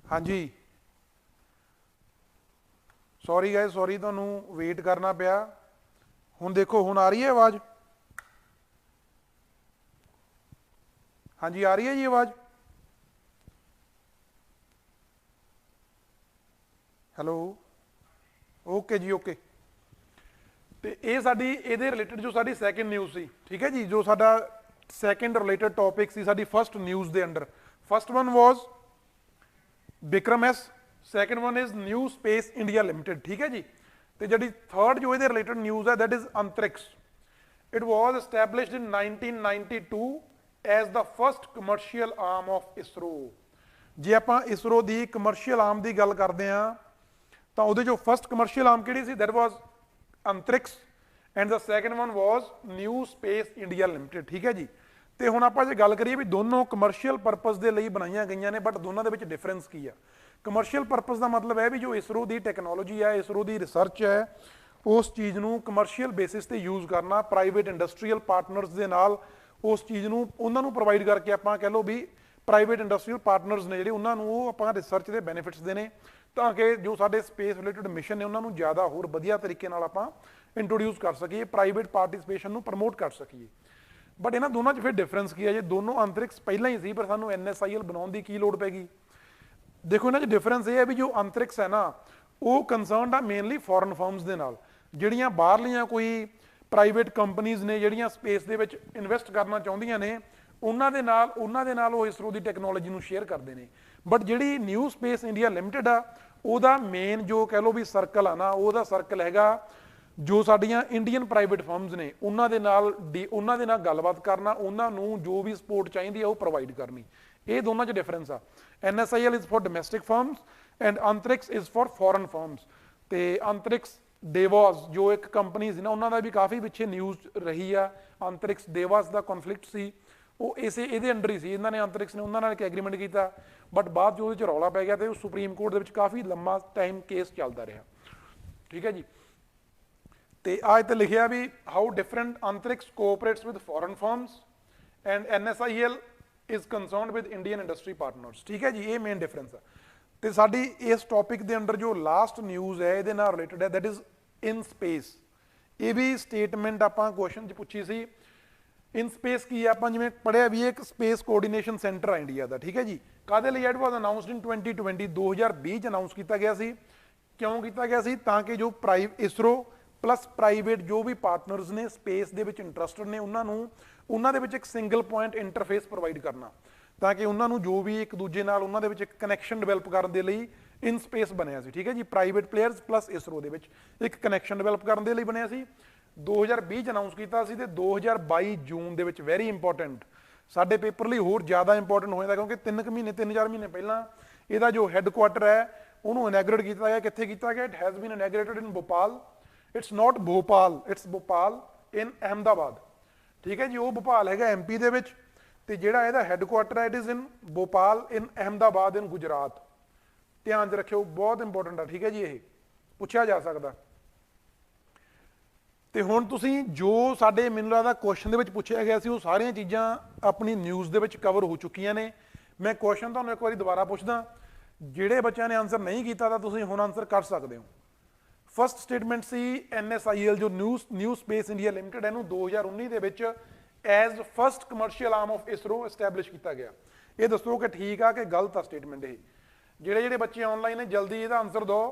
हाँ जी, ਸੌਰੀ ਗਾਇਸ, ਸੌਰੀ ਤੁਹਾਨੂੰ ਵੇਟ ਕਰਨਾ ਪਿਆ। ਹੁਣ ਦੇਖੋ, ਹੁਣ ਆ ਰਹੀ ਹੈ ਆਵਾਜ਼? ਹਾਂਜੀ, ਆ ਰਹੀ ਹੈ ਜੀ ਆਵਾਜ਼? ਹੈਲੋ, ਓਕੇ ਜੀ, ਓਕੇ। ਤੇ ਇਹ ਸਾਡੀ ਇਹਦੇ ਰਿਲੇਟਡ ਜੋ ਸਾਡੀ ਸੈਕਿੰਡ ਨਿਊਜ਼ ਸੀ, ਠੀਕ ਹੈ ਜੀ, ਜੋ ਸਾਡਾ ਸੈਕਿੰਡ ਰਿਲੇਟਡ ਟੌਪਿਕ ਸੀ ਸਾਡੀ ਫਸਟ ਨਿਊਜ਼ ਦੇ under. First one was Vikram S, second one is new space India limited, ਠੀਕ ਹੈ ਜੀ। ਤੇ ਜਿਹੜੀ ਥਰਡ ਜੋ ਇਹਦੇ ਰਿਲੇਟਡ ਨਿਊਜ਼ ਹੈ, that is Antrix. It was established in 1992 as the first commercial arm of ISRO। ਜੇ ਆਪਾਂ ਇਸਰੋ ਦੀ ਕਮਰਸ਼ੀਅਲ ਆਰਮ ਦੀ ਗੱਲ ਕਰਦੇ ਹਾਂ ਤਾਂ ਉਹਦੇ ਜੋ ਫਸਟ ਕਮਰਸ਼ੀਅਲ ਆਰਮ ਕਿਹੜੀ ਸੀ, that was Antrix, and the second one was new space India limited, ਠੀਕ ਹੈ ਜੀ। ਤੇ ਹੁਣ ਆਪਾਂ ਜੇ ਗੱਲ ਕਰੀਏ ਵੀ ਦੋਨੋਂ ਕਮਰਸ਼ੀਅਲ ਪਰਪਸ ਦੇ ਲਈ ਬਣਾਈਆਂ ਗਈਆਂ ਨੇ, ਬਟ ਦੋਨਾਂ ਦੇ ਵਿੱਚ ਡਿਫਰੈਂਸ ਕੀ ਆ? ਕਮਰਸ਼ੀਅਲ ਪਰਪਸ ਦਾ ਮਤਲਬ ਹੈ ਵੀ ਜੋ ਇਸਰੋ ਦੀ ਟੈਕਨੋਲੋਜੀ ਹੈ, ਇਸਰੋ ਦੀ ਰਿਸਰਚ ਹੈ, ਉਸ ਚੀਜ਼ ਨੂੰ ਕਮਰਸ਼ੀਅਲ ਬੇਸਿਸ ਤੇ ਯੂਜ਼ ਕਰਨਾ, ਪ੍ਰਾਈਵੇਟ ਇੰਡਸਟਰੀਅਲ ਪਾਰਟਨਰਸ ਦੇ ਨਾਲ ਉਸ ਚੀਜ਼ ਨੂੰ ਉਹਨਾਂ ਨੂੰ ਪ੍ਰੋਵਾਈਡ ਕਰਕੇ, ਆਪਾਂ ਕਹਿ ਲਓ ਵੀ ਪ੍ਰਾਈਵੇਟ ਇੰਡਸਟਰੀਅਲ ਪਾਰਟਨਰਸ ਨੇ ਜਿਹੜੇ, ਉਹਨਾਂ ਨੂੰ ਉਹ ਆਪਾਂ ਰਿਸਰਚ ਦੇ ਬੈਨੀਫਿਟਸ ਦੇਣੇ, ਤਾਂ ਕਿ ਜੋ ਸਾਡੇ ਸਪੇਸ ਰਿਲੇਟਡ ਮਿਸ਼ਨ ਨੇ ਉਹਨਾਂ ਨੂੰ ਜ਼ਿਆਦਾ ਹੋਰ ਵਧੀਆ ਤਰੀਕੇ ਨਾਲ ਆਪਾਂ ਇੰਟਰੋਡਿਊਸ ਕਰ ਸਕੀਏ, ਪ੍ਰਾਈਵੇਟ ਪਾਰਟਿਸਿਪੇਸ਼ਨ ਨੂੰ ਪ੍ਰਮੋਟ ਕਰ ਸਕੀਏ। ਬਟ ਇਹਨਾਂ ਦੋਨਾਂ 'ਚ ਫਿਰ ਡਿਫਰੈਂਸ ਕੀ ਹੈ? ਜੇ ਦੋਨੋਂ ਅੰਤਰਿਕਸ ਪਹਿਲਾਂ ਹੀ ਸੀ, ਪਰ ਸਾਨੂੰ NSIL ਬਣਾਉਣ ਦੀ ਕੀ ਲੋੜ ਪੈ ਗਈ? ਦੇਖੋ, ਇਹਨਾਂ 'ਚ ਡਿਫਰੈਂਸ ਇਹ ਹੈ ਵੀ ਜੋ ਅੰਤਰਿਕਸ ਹੈ ਨਾ, ਉਹ ਕੰਸਰਨਡ ਆ ਮੇਨਲੀ ਫੋਰਨ ਫਰਮਸ ਦੇ ਨਾਲ, ਜਿਹੜੀਆਂ ਬਾਹਰਲੀਆਂ ਕੋਈ ਪ੍ਰਾਈਵੇਟ ਕੰਪਨੀਜ਼ ਨੇ ਜਿਹੜੀਆਂ ਸਪੇਸ ਦੇ ਵਿੱਚ ਇਨਵੈਸਟ ਕਰਨਾ ਚਾਹੁੰਦੀਆਂ ਨੇ, ਉਹਨਾਂ ਦੇ ਨਾਲ ਉਹ ਇਸਰੋ ਦੀ ਟੈਕਨੋਲੋਜੀ ਨੂੰ ਸ਼ੇਅਰ ਕਰਦੇ ਨੇ। ਬਟ ਜਿਹੜੀ ਨਿਊ ਸਪੇਸ ਇੰਡੀਆ ਲਿਮਿਟਡ ਆ, ਉਹਦਾ ਮੇਨ ਜੋ ਕਹਿ ਲਓ ਵੀ ਸਰਕਲ ਆ ਨਾ, ਉਹਦਾ ਸਰਕਲ ਹੈਗਾ ਜੋ ਸਾਡੀਆਂ ਇੰਡੀਅਨ ਪ੍ਰਾਈਵੇਟ ਫਰਮਸ ਨੇ ਉਹਨਾਂ ਦੇ ਨਾਲ ਗੱਲਬਾਤ ਕਰਨਾ, ਉਹਨਾਂ ਨੂੰ ਜੋ ਵੀ ਸਪੋਰਟ ਚਾਹੀਦੀ ਆ ਉਹ ਪ੍ਰੋਵਾਈਡ ਕਰਨੀ। ਇਹ ਦੋਨਾਂ 'ਚ ਡਿਫਰੈਂਸ ਆ। NSIL is for domestic firms and Antrix is for foreign firms. ਤੇ ਅੰਤਰਿਕਸ ਦੇਵਾਸ ਜੋ ਇੱਕ ਕੰਪਨੀ ਸੀ ਨਾ, ਉਹਨਾਂ ਦਾ ਵੀ ਕਾਫੀ ਪਿੱਛੇ ਨਿਊਜ਼ ਰਹੀ ਆ। ਅੰਤਰਿਕਸ ਦੇਵਾਸ ਦਾ ਕਨਫਲਿਕਟ ਸੀ, ਉਹ ਇਹਦੇ ਅੰਡਰ ਹੀ ਸੀ। ਇਹਨਾਂ ਨੇ ਅੰਤਰਿਕਸ ਨੇ ਉਹਨਾਂ ਨਾਲ ਇੱਕ ਐਗਰੀਮੈਂਟ ਕੀਤਾ, ਬਟ ਬਾਅਦ ਜੋ ਉਹਦੇ 'ਚ ਰੌਲਾ ਪੈ ਗਿਆ ਤੇ ਉਹ ਸੁਪਰੀਮ ਕੋਰਟ ਦੇ ਵਿੱਚ ਕਾਫੀ ਲੰਮਾ ਟਾਈਮ ਕੇਸ ਚੱਲਦਾ ਰਿਹਾ, ਠੀਕ ਹੈ ਜੀ। ਤੇ ਆ ਇੱਥੇ ਲਿਖਿਆ ਵੀ how different Antrix cooperates with foreign firms and NSIL is concerned with Indian industry partners, ਠੀਕ ਹੈ ਜੀ। ਇਹ ਮੇਨ ਡਿਫਰੈਂਸ ਆ। ਤੇ ਸਾਡੀ ਇਸ ਟੌਪਿਕ ਦੇ ਅੰਡਰ ਜੋ ਲਾਸਟ ਨਿਊਜ਼ ਹੈ ਇਹਦੇ ਨਾਲ ਰਿਲੇਟਡ ਹੈ, ਦੈਟ ਇਜ਼ ਇਨ ਸਪੇਸ। ਇਹ ਵੀ ਸਟੇਟਮੈਂਟ ਆਪਾਂ ਕੁਐਸਚਨ 'ਚ ਪੁੱਛੀ ਸੀ। ਇਨ ਸਪੇਸ ਕੀ ਹੈ? ਆਪਾਂ ਜਿਵੇਂ ਪੜ੍ਹਿਆ ਵੀ ਇੱਕ ਸਪੇਸ ਕੋਆਰਡੀਨੇਸ਼ਨ ਸੈਂਟਰ ਆ ਇੰਡੀਆ ਦਾ, ਠੀਕ ਹੈ ਜੀ। ਕਾਹਦੇ ਲਈ? ਇਟ ਵਾਜ਼ ਅਨਾਊਂਸਡ ਇਨ 2020, 2020 'ਚ ਅਨਾਊਂਸ ਕੀਤਾ ਗਿਆ ਸੀ। ਕਿਉਂ ਕੀਤਾ ਗਿਆ ਸੀ? ਤਾਂ ਕਿ ਜੋ ਇਸਰੋ ਪਲੱਸ ਪ੍ਰਾਈਵੇਟ ਜੋ ਵੀ ਪਾਰਟਨਰਸ ਨੇ ਸਪੇਸ ਦੇ ਵਿੱਚ ਇੰਟਰਸਟਡ ਨੇ, ਉਹਨਾਂ ਦੇ ਵਿੱਚ ਇੱਕ ਸਿੰਗਲ ਪੁਆਇੰਟ ਇੰਟਰਫੇਸ ਪ੍ਰੋਵਾਈਡ ਕਰਨਾ, ਤਾਂ ਕਿ ਉਹਨਾਂ ਨੂੰ ਜੋ ਵੀ ਇੱਕ ਦੂਜੇ ਨਾਲ ਉਹਨਾਂ ਦੇ ਵਿੱਚ ਇੱਕ ਕਨੈਕਸ਼ਨ ਡਿਵੈਲਪ ਕਰਨ ਦੇ ਲਈ ਇਨ ਸਪੇਸ ਬਣਿਆ ਸੀ, ਠੀਕ ਹੈ ਜੀ। ਪ੍ਰਾਈਵੇਟ ਪਲੇਅਰਸ ਪਲੱਸ ਇਸਰੋ ਦੇ ਵਿੱਚ ਇੱਕ ਕਨੈਕਸ਼ਨ ਡਿਵੈਲਪ ਕਰਨ ਦੇ ਲਈ ਬਣਿਆ ਸੀ। 2020 'ਚ ਅਨਾਊਂਸ ਕੀਤਾ ਸੀ ਤੇ 2022 ਜੂਨ ਦੇ ਵਿੱਚ, ਵੈਰੀ ਇੰਪੋਰਟੈਂਟ, ਸਾਡੇ ਪੇਪਰ ਲਈ ਹੋਰ ਜ਼ਿਆਦਾ ਇੰਪੋਰਟੈਂਟ ਹੋ ਜਾਂਦਾ, ਕਿਉਂਕਿ 3-4 ਮਹੀਨੇ ਪਹਿਲਾਂ ਇਹਦਾ ਜੋ ਹੈੱਡਕੁਆਟਰ ਹੈ ਉਹਨੂੰ ਇਨੈਗਰੇਟ ਕੀਤਾ ਗਿਆ। ਕਿੱਥੇ ਕੀਤਾ ਗਿਆ? It has been inaugurated in Bhopal. It's not Bhopal, it's Bhopal in Ahmedabad, ਠੀਕ ਹੈ ਜੀ। ਉਹ ਭੋਪਾਲ ਹੈਗਾ MP ਦੇ ਵਿੱਚ, ਤੇ ਜਿਹੜਾ ਇਹਦਾ ਹੈੱਡਕੁਆਟਰ ਹੈ it is in Bhopal in Ahmedabad ਇਨ ਗੁਜਰਾਤ। ਧਿਆਨ 'ਚ ਰੱਖਿਓ, ਬਹੁਤ ਇੰਪੋਰਟੈਂਟ ਆ, ਠੀਕ ਹੈ ਜੀ। ਇਹ ਪੁੱਛਿਆ ਜਾ ਸਕਦਾ। ਤੇ ਹੁਣ ਤੁਸੀਂ ਜੋ ਸਾਡੇ ਮੈਨੂੰ ਲੱਗਦਾ ਕੁਐਸਚਨ ਦੇ ਵਿੱਚ ਪੁੱਛਿਆ ਗਿਆ ਸੀ ਉਹ ਸਾਰੀਆਂ ਚੀਜ਼ਾਂ ਆਪਣੀ ਨਿਊਜ਼ ਦੇ ਵਿੱਚ ਕਵਰ ਹੋ ਚੁੱਕੀਆਂ ਨੇ। ਮੈਂ ਕੁਐਸਚਨ ਤੁਹਾਨੂੰ ਇੱਕ ਵਾਰੀ ਦੁਬਾਰਾ ਪੁੱਛਦਾ, ਜਿਹੜੇ ਬੱਚਿਆਂ ਨੇ ਆਨਸਰ ਨਹੀਂ ਕੀਤਾ ਤਾਂ ਤੁਸੀਂ ਹੁਣ ਆਨਸਰ ਕਰ ਸਕਦੇ ਹੋ। ਫਸਟ ਸਟੇਟਮੈਂਟ ਸੀ NSIL ਜੋ ਨਿਊ ਸਪੇਸ ਇੰਡੀਆ ਲਿਮਟਿਡ ਇਹਨੂੰ 2019 ਦੇ ਵਿੱਚ as first commercial arm of ISRO establish ਕੀਤਾ ਗਿਆ। ਇਹ ਦੱਸੋ ਕਿ ਠੀਕ ਆ ਕਿ ਗਲਤ ਆ ਸਟੇਟਮੈਂਟ ਇਹ। ਜਿਹੜੇ ਬੱਚੇ ਆਨਲਾਈਨ ਨੇ ਜਲਦੀ ਇਹਦਾ ਆਨਸਰ ਦਿਓ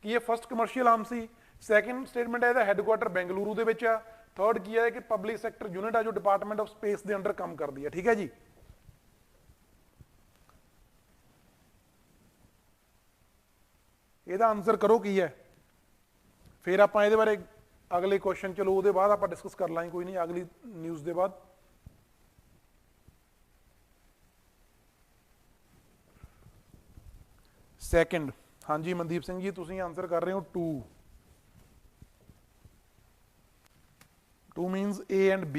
ਕਿ ਇਹ ਫਸਟ ਕਮਰਸ਼ੀਅਲ ਆਰਮ ਸੀ। ਸੈਕੰਡ ਸਟੇਟਮੈਂਟ ਹੈ ਇਹਦਾ ਹੈੱਡਕੁਆਟਰ ਬੈਂਗਲੁਰੂ ਦੇ ਵਿੱਚ ਆ। ਥਰਡ ਕੀ ਹੈ ਕਿ ਪਬਲਿਕ ਸੈਕਟਰ ਯੂਨਿਟ ਆ ਜੋ ਡਿਪਾਰਟਮੈਂਟ ਆਫ ਸਪੇਸ ਦੇ ਅੰਡਰ ਕੰਮ ਕਰਦੀ ਹੈ। ਠੀਕ ਹੈ ਜੀ। ਇਹਦਾ ਆਨਸਰ ਕਰੋ ਕੀ ਹੈ, ਫਿਰ ਆਪਾਂ ਇਹਦੇ ਬਾਰੇ ਅਗਲੇ ਕੁਐਸਚਨ ਚਲੋ ਉਹਦੇ ਬਾਅਦ ਆਪਾਂ ਡਿਸਕਸ ਕਰ ਲਾਂਗੇ, ਕੋਈ ਨਹੀਂ ਅਗਲੀ ਨਿਊਜ਼ ਦੇ ਬਾਅਦ। ਸੈਕੰਡ, ਹਾਂਜੀ ਮਨਦੀਪ ਸਿੰਘ ਜੀ ਤੁਸੀਂ ਆਨਸਰ ਕਰ ਰਹੇ ਹੋ 2 ਮੀਨਸ A ਐਂਡ B।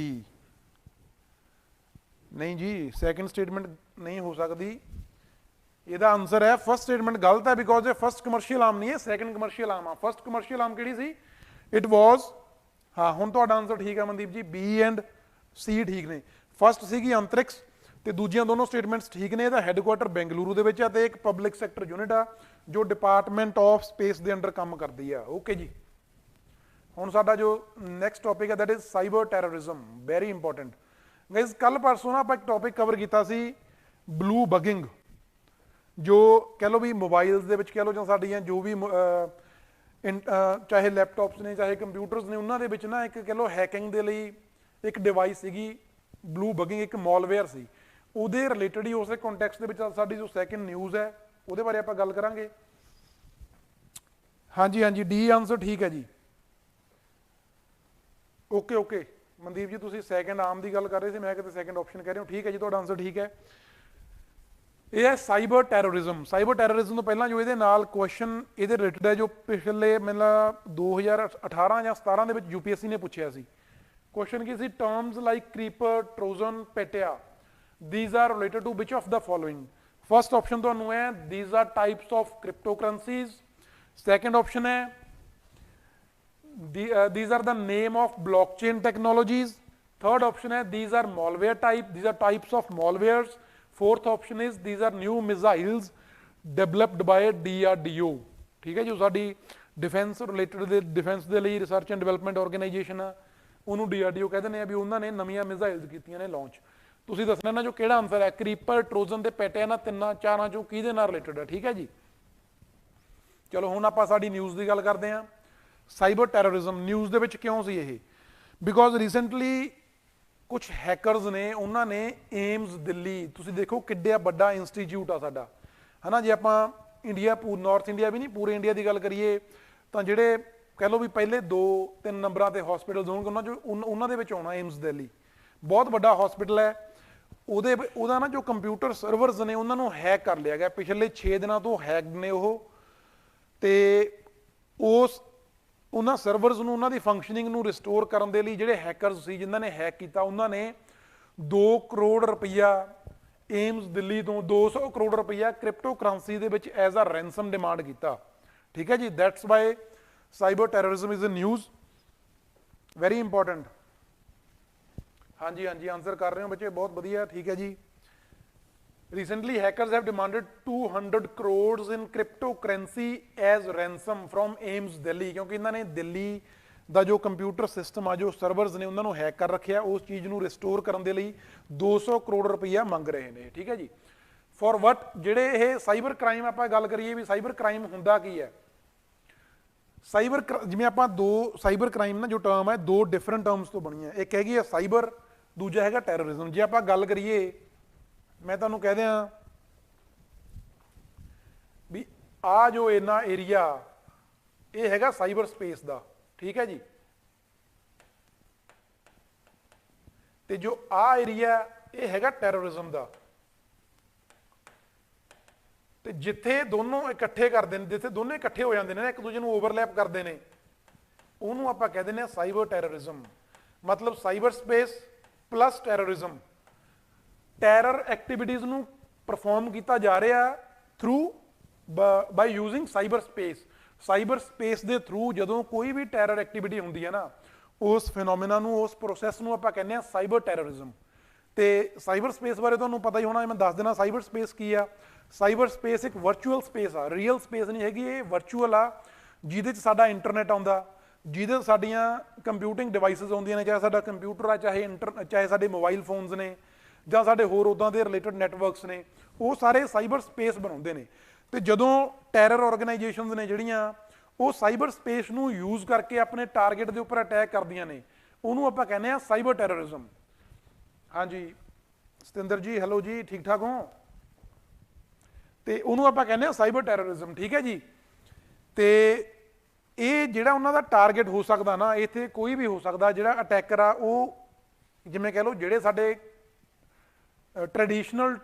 ਨਹੀਂ ਜੀ, ਸੈਕੰਡ ਸਟੇਟਮੈਂਟ ਨਹੀਂ ਹੋ ਸਕਦੀ। ਇਹਦਾ ਆਨਸਰ ਹੈ ਫਸਟ ਸਟੇਟਮੈਂਟ ਗਲਤ ਹੈ ਬਿਕੋਜ਼ ਇਹ ਫਸਟ ਕਮਰਸ਼ੀਅਲ ਆਰਮ ਨਹੀਂ ਹੈ, ਸੈਕੰਡ ਕਮਰਸ਼ੀਅਲ ਆਰਮ ਆ। ਫਸਟ ਕਮਰਸ਼ੀਅਲ ਆਰਮ ਕਿਹੜੀ ਸੀ? ਇਟ ਵਾਜ਼, ਹਾਂ ਹੁਣ ਤੁਹਾਡਾ ਆਨਸਰ ਠੀਕ ਹੈ ਮਨਦੀਪ ਜੀ, B ਐਂਡ C ਠੀਕ ਨੇ। ਫਸਟ ਸੀਗੀ ਅੰਤਰਿਕਸ ਤੇ ਦੂਜੀਆਂ ਦੋਨੋਂ ਸਟੇਟਮੈਂਟਸ ਠੀਕ ਨੇ। ਇਹਦਾ ਹੈੱਡਕੁਆਟਰ ਬੈਂਗਲੁਰੂ ਦੇ ਵਿੱਚ ਆ ਤੇ ਇੱਕ ਪਬਲਿਕ ਸੈਕਟਰ ਯੂਨਿਟ ਆ ਜੋ ਡਿਪਾਰਟਮੈਂਟ ਆਫ ਸਪੇਸ ਦੇ ਅੰਡਰ ਕੰਮ ਕਰਦੀ ਆ। ਓਕੇ ਜੀ। ਹੁਣ ਸਾਡਾ ਜੋ ਨੈਕਸਟ ਟੌਪਿਕ ਹੈ that is cyber terrorism, very important. Guys ਕੱਲ ਪਰਸੋਂ ਨਾ ਆਪਾਂ ਇੱਕ ਟੌਪਿਕ ਕਵਰ ਕੀਤਾ ਸੀ ਬਲੂ ਬਗਿੰਗ, ਜੋ ਕਹਿ ਲਓ ਵੀ ਮੋਬਾਈਲਸ ਦੇ ਵਿੱਚ ਕਹਿ ਲਓ ਜਾਂ ਸਾਡੀਆਂ ਜੋ ਵੀ ਚਾਹੇ ਲੈਪਟਾਪਸ ਨੇ ਚਾਹੇ ਕੰਪਿਊਟਰਸ ਨੇ ਉਹਨਾਂ ਦੇ ਵਿੱਚ ਨਾ ਇੱਕ ਕਹਿ ਲਓ ਹੈਕਿੰਗ ਦੇ ਲਈ ਇੱਕ ਡਿਵਾਈਸ ਸੀਗੀ ਬਲੂ ਬਗਿੰਗ, ਇੱਕ ਮਾਲਵੇਅਰ ਸੀ। ਉਹਦੇ ਰਿਲੇਟਡ ਹੀ ਉਸੇ ਕੰਟੈਕਸਟ ਦੇ ਵਿੱਚ ਸਾਡੀ ਜੋ ਸੈਕੰਡ ਨਿਊਜ਼ ਹੈ ਉਹਦੇ ਬਾਰੇ ਆਪਾਂ ਗੱਲ ਕਰਾਂਗੇ। ਹਾਂਜੀ ਹਾਂਜੀ, ਡੀ ਆਨਸਰ ਠੀਕ ਹੈ ਜੀ। ਓਕੇ ਓਕੇ ਮਨਦੀਪ ਜੀ, ਤੁਸੀਂ ਸੈਕੰਡ ਆਰਮ ਦੀ ਗੱਲ ਕਰ ਰਹੇ ਸੀ, ਮੈਂ ਕਿਤੇ ਸੈਕੰਡ ਆਪਸ਼ਨ ਕਹਿ ਰਹੇ ਹੋ। ਠੀਕ ਹੈ ਜੀ, ਤੁਹਾਡਾ ਆਨਸਰ ਠੀਕ ਹੈ। ਇਹ ਹੈ ਸਾਈਬਰ ਟੈਰਰਿਜ਼ਮ। ਸਾਈਬਰ ਟੈਰਰਿਜ਼ਮ ਤੋਂ ਪਹਿਲਾਂ ਜੋ ਇਹਦੇ ਨਾਲ ਕੁਐਸਚਨ ਇਹਦੇ ਰਿਲੇਟਡ ਹੈ ਜੋ ਪਿਛਲੇ ਮੈਨੂੰ 2018 ਜਾਂ 17 ਦੇ ਵਿੱਚ UPSC ਨੇ ਪੁੱਛਿਆ ਸੀ। ਕੁਐਸਚਨ ਕੀ ਸੀ? Terms like creeper, trojan, Petya, these are related to which of the following? First option ਤੁਹਾਨੂੰ ਹੈ these are types of cryptocurrencies। Second option ਹੈ these are the name of blockchain technologies। third option है these are malware type, these are types of malwares। fourth option is these are new missiles developed by DRDO। ठीक है जी, साडी defence related ਦੇ defence ਦੇ ਲਈ research and development organisation ਆ, ਉਹਨੂੰ DRDO ਕਹਿੰਦੇ ਨੇ ਵੀ ਉਹਨਾਂ ਨੇ ਨਵੀਆਂ ਮਿਜ਼ਾਈਲਸ ਕੀਤੀਆਂ ਨੇ ਲਾਂਚ। ਤੁਸੀਂ ਦੱਸਣਾ ਨਾ ਜੋ ਕਿਹੜਾ ਆਨਸਰ ਹੈ, ਕ੍ਰੀਪਰ, ਟਰੋਜਨ ਤੇ ਪੈਟਿਆ ਨਾ ਤਿੰਨਾਂ ਚਾਰਾਂ ਚੋਂ ਕਿਹਦੇ ਨਾਲ ਰਿਲੇਟਡ ਹੈ। ਠੀਕ ਹੈ ਜੀ। ਚਲੋ ਹੁਣ ਆਪਾਂ ਸਾਡੀ ਨਿਊਜ਼ ਦੀ ਗੱਲ ਕਰਦੇ ਹਾਂ। ਸਾਈਬਰ ਟੈਰਰਿਜ਼ਮ ਨਿਊਜ਼ ਦੇ ਵਿੱਚ ਕਿਉਂ ਸੀ ਇਹ? ਬਿਕੋਜ਼ ਰੀਸੈਂਟਲੀ ਕੁਝ ਹੈਕਰਸ ਨੇ ਉਹਨਾਂ ਨੇ ਏਮਸ ਦਿੱਲੀ, ਤੁਸੀਂ ਦੇਖੋ ਕਿੱਡਾ ਵੱਡਾ ਇੰਸਟੀਚਿਊਟ ਆ ਸਾਡਾ, ਹੈ ਨਾ। ਜੇ ਆਪਾਂ ਇੰਡੀਆ ਨਾਰਥ ਇੰਡੀਆ ਵੀ ਨਹੀਂ ਪੂਰੇ ਇੰਡੀਆ ਦੀ ਗੱਲ ਕਰੀਏ ਤਾਂ ਜਿਹੜੇ ਕਹਿ ਲਓ ਵੀ ਪਹਿਲੇ 2-3 ਨੰਬਰਾਂ ਤੇ ਹਸਪੀਟਲ ਹੋਣਗੇ ਉਹਨਾਂ ਦੇ ਵਿੱਚ ਆਉਣਾ ਏਮਸ ਦਿੱਲੀ। ਬਹੁਤ ਵੱਡਾ ਹਸਪੀਟਲ ਹੈ। ਉਹਦਾ ਨਾ ਜੋ ਕੰਪਿਊਟਰ ਸਰਵਰਸ ਨੇ ਉਹਨਾਂ ਨੂੰ ਹੈਕ ਕਰ ਲਿਆ ਗਿਆ ਪਿਛਲੇ 6 ਦਿਨਾਂ ਤੋਂ ਹੈਕਡ ਨੇ ਉਹ। ਤੇ ਉਹਨਾਂ ਸਰਵਰਸ ਨੂੰ ਉਹਨਾਂ ਦੀ ਫੰਕਸ਼ਨਿੰਗ ਨੂੰ ਰਿਸਟੋਰ ਕਰਨ ਦੇ ਲਈ ਜਿਹੜੇ ਹੈਕਰਸ ਸੀ ਜਿਨ੍ਹਾਂ ਨੇ ਹੈਕ ਕੀਤਾ ਉਹਨਾਂ ਨੇ 2 ਕਰੋੜ ਰੁਪਈਆ ਏਮਸ ਦਿੱਲੀ ਤੋਂ 200 ਕਰੋੜ ਰੁਪਈਆ ਕ੍ਰਿਪਟੋ ਕਰੰਸੀ ਦੇ ਵਿੱਚ ਐਜ਼ ਅ ਰੈਂਸਮ ਡਿਮਾਂਡ ਕੀਤਾ। ਠੀਕ ਹੈ ਜੀ। That's why cyber terrorism is a news, very important. ਹਾਂਜੀ ਹਾਂਜੀ, ਆਨਸਰ ਕਰ ਰਹੇ ਹੋ ਬੱਚੇ, ਬਹੁਤ ਵਧੀਆ। ਠੀਕ ਹੈ ਜੀ। Recently, hackers have demanded 200 crores in cryptocurrency as ransom from AIMS Delhi, ਕਿਉਂਕਿ ਇਹਨਾਂ ਨੇ ਦਿੱਲੀ ਦਾ ਜੋ ਕੰਪਿਊਟਰ ਸਿਸਟਮ ਆ ਜੋ ਸਰਵਰਸ ਨੇ ਉਹਨਾਂ ਨੂੰ ਹੈਕ ਕਰ ਰੱਖਿਆ, ਉਸ ਚੀਜ਼ ਨੂੰ ਰਿਸਟੋਰ ਕਰਨ ਦੇ ਲਈ 200 ਕਰੋੜ ਰੁਪਈਆ ਮੰਗ ਰਹੇ ਨੇ। ਠੀਕ ਹੈ ਜੀ। ਫॉर ਵਟ? ਜਿਹੜੇ ਇਹ ਸਾਈਬਰ ਕ੍ਰਾਈਮ ਆਪਾਂ ਗੱਲ ਕਰੀਏ ਵੀ ਸਾਈਬਰ ਕ੍ਰਾਈਮ ਹੁੰਦਾ ਕੀ ਹੈ? ਸਾਈਬਰ ਜਿਵੇਂ ਆਪਾਂ ਸਾਈਬਰ ਕ੍ਰਾਈਮ ਨਾ ਜੋ ਟਰਮ ਹੈ 2 ਡਿਫਰੈਂਟ ਟਰਮਸ ਤੋਂ ਬਣੀ ਹੈ। ਇੱਕ ਹੈਗੀ ਹੈ ਸਾਈਬਰ, ਦੂਜਾ ਹੈਗਾ ਟੈਰਰਿਜ਼ਮ। ਜੇ ਆਪਾਂ ਗੱਲ ਕਰੀਏ ਮੈਂ ਤੁਹਾਨੂੰ ਕਹਿ ਦਿਆਂ ਵੀ ਆ ਜੋ ਇਹਨਾਂ ਏਰੀਆ ਇਹ ਹੈਗਾ ਸਾਈਬਰ ਸਪੇਸ ਦਾ। ਠੀਕ ਹੈ ਜੀ। ਤੇ ਜੋ ਆ ਏਰੀਆ ਇਹ ਹੈਗਾ ਟੈਰਰਿਜ਼ਮ ਦਾ। ਤੇ ਜਿੱਥੇ ਦੋਨੋਂ ਇਕੱਠੇ ਕਰਦੇ ਨੇ, ਜਿੱਥੇ ਦੋਨੇ ਇਕੱਠੇ ਹੋ ਜਾਂਦੇ ਨੇ ਨਾ, ਇੱਕ ਦੂਜੇ ਨੂੰ ਓਵਰਲੈਪ ਕਰਦੇ ਨੇ, ਉਹਨੂੰ ਆਪਾਂ ਕਹਿ ਦਿੰਦੇ ਆ ਸਾਈਬਰ ਟੈਰਰਿਜ਼ਮ। ਮਤਲਬ cyber space plus terrorism. Terror activities ਨੂੰ ਪਰਫਾਰਮ ਕੀਤਾ ਜਾ ਰਿਹਾ through by using cyber space. Cyber space ਦੇ ਥਰੂ ਜਦੋਂ ਕੋਈ ਵੀ ਟੈਰਰ ਐਕਟੀਵਿਟੀ ਹੁੰਦੀ ਹੈ ਨਾ, ਉਸ ਫਿਨੋਮੀਨਾ ਨੂੰ, ਉਸ ਪ੍ਰੋਸੈਸ ਨੂੰ ਆਪਾਂ ਕਹਿੰਦੇ ਆ ਸਾਈਬਰ ਟੈਰਰਿਜ਼ਮ। ਤੇ ਸਾਈਬਰ ਸਪੇਸ ਬਾਰੇ ਤੁਹਾਨੂੰ ਪਤਾ ਹੀ ਹੋਣਾ, ਮੈਂ ਦੱਸ ਦੇਣਾ ਸਾਈਬਰ ਸਪੇਸ ਕੀ ਆ। ਸਾਈਬਰ ਸਪੇਸ ਇੱਕ ਵਰਚੁਅਲ ਸਪੇਸ ਆ, ਰੀਅਲ ਸਪੇਸ ਨਹੀਂ ਹੈਗੀ, ਇਹ ਵਰਚੁਅਲ ਆ, ਜਿਹਦੇ 'ਚ ਸਾਡਾ ਇੰਟਰਨੈਟ ਆਉਂਦਾ, ਜਿਹਦੇ 'ਚ ਸਾਡੀਆਂ ਕੰਪਿਊਟਿੰਗ ਡਿਵਾਈਸਿਸ ਆਉਂਦੀਆਂ ਨੇ, ਚਾਹੇ ਸਾਡਾ ਕੰਪਿਊਟਰ ਆ, ਚਾਹੇ ਸਾਡੇ ਮੋਬਾਈਲ ਫੋਨਸ ਨੇ, ਜਾਂ ਸਾਡੇ ਹੋਰ ਉੱਦਾਂ ਦੇ ਰਿਲੇਟਡ ਨੈਟਵਰਕਸ ਨੇ, ਉਹ ਸਾਰੇ ਸਾਈਬਰ ਸਪੇਸ ਬਣਾਉਂਦੇ ਨੇ। ਤੇ ਜਦੋਂ ਟੈਰਰ ਆਰਗੇਨਾਈਜੇਸ਼ਨਸ ਨੇ ਜਿਹੜੀਆਂ, ਉਹ ਸਾਈਬਰ ਸਪੇਸ ਨੂੰ ਯੂਜ਼ ਕਰਕੇ ਆਪਣੇ ਟਾਰਗੇਟ ਦੇ ਉੱਪਰ ਅਟੈਕ ਕਰਦੀਆਂ ਨੇ, ਉਹਨੂੰ ਆਪਾਂ ਕਹਿੰਦੇ ਆ ਸਾਈਬਰ ਟੈਰਰਿਜ਼ਮ। ਹਾਂਜੀ ਸਤਿੰਦਰ ਜੀ, ਹੈਲੋ ਜੀ, ਠੀਕ ਠਾਕ ਹੋ? ਤੇ ਉਹਨੂੰ ਆਪਾਂ ਕਹਿੰਦੇ ਆ ਸਾਈਬਰ ਟੈਰਰਿਜ਼ਮ, ਠੀਕ ਹੈ ਜੀ। ਤੇ ਇਹ ਜਿਹੜਾ ਉਹਨਾਂ ਦਾ ਟਾਰਗੇਟ ਹੋ ਸਕਦਾ ਨਾ, ਇੱਥੇ ਕੋਈ ਵੀ ਹੋ ਸਕਦਾ ਜਿਹੜਾ ਅਟੈਕਰ ਆ, ਉਹ ਜਿਵੇਂ ਕਹਿ ਲਓ ਜਿਹੜੇ ਸਾਡੇ ਟ੍ਰੈਡੀਸ਼ਨਲ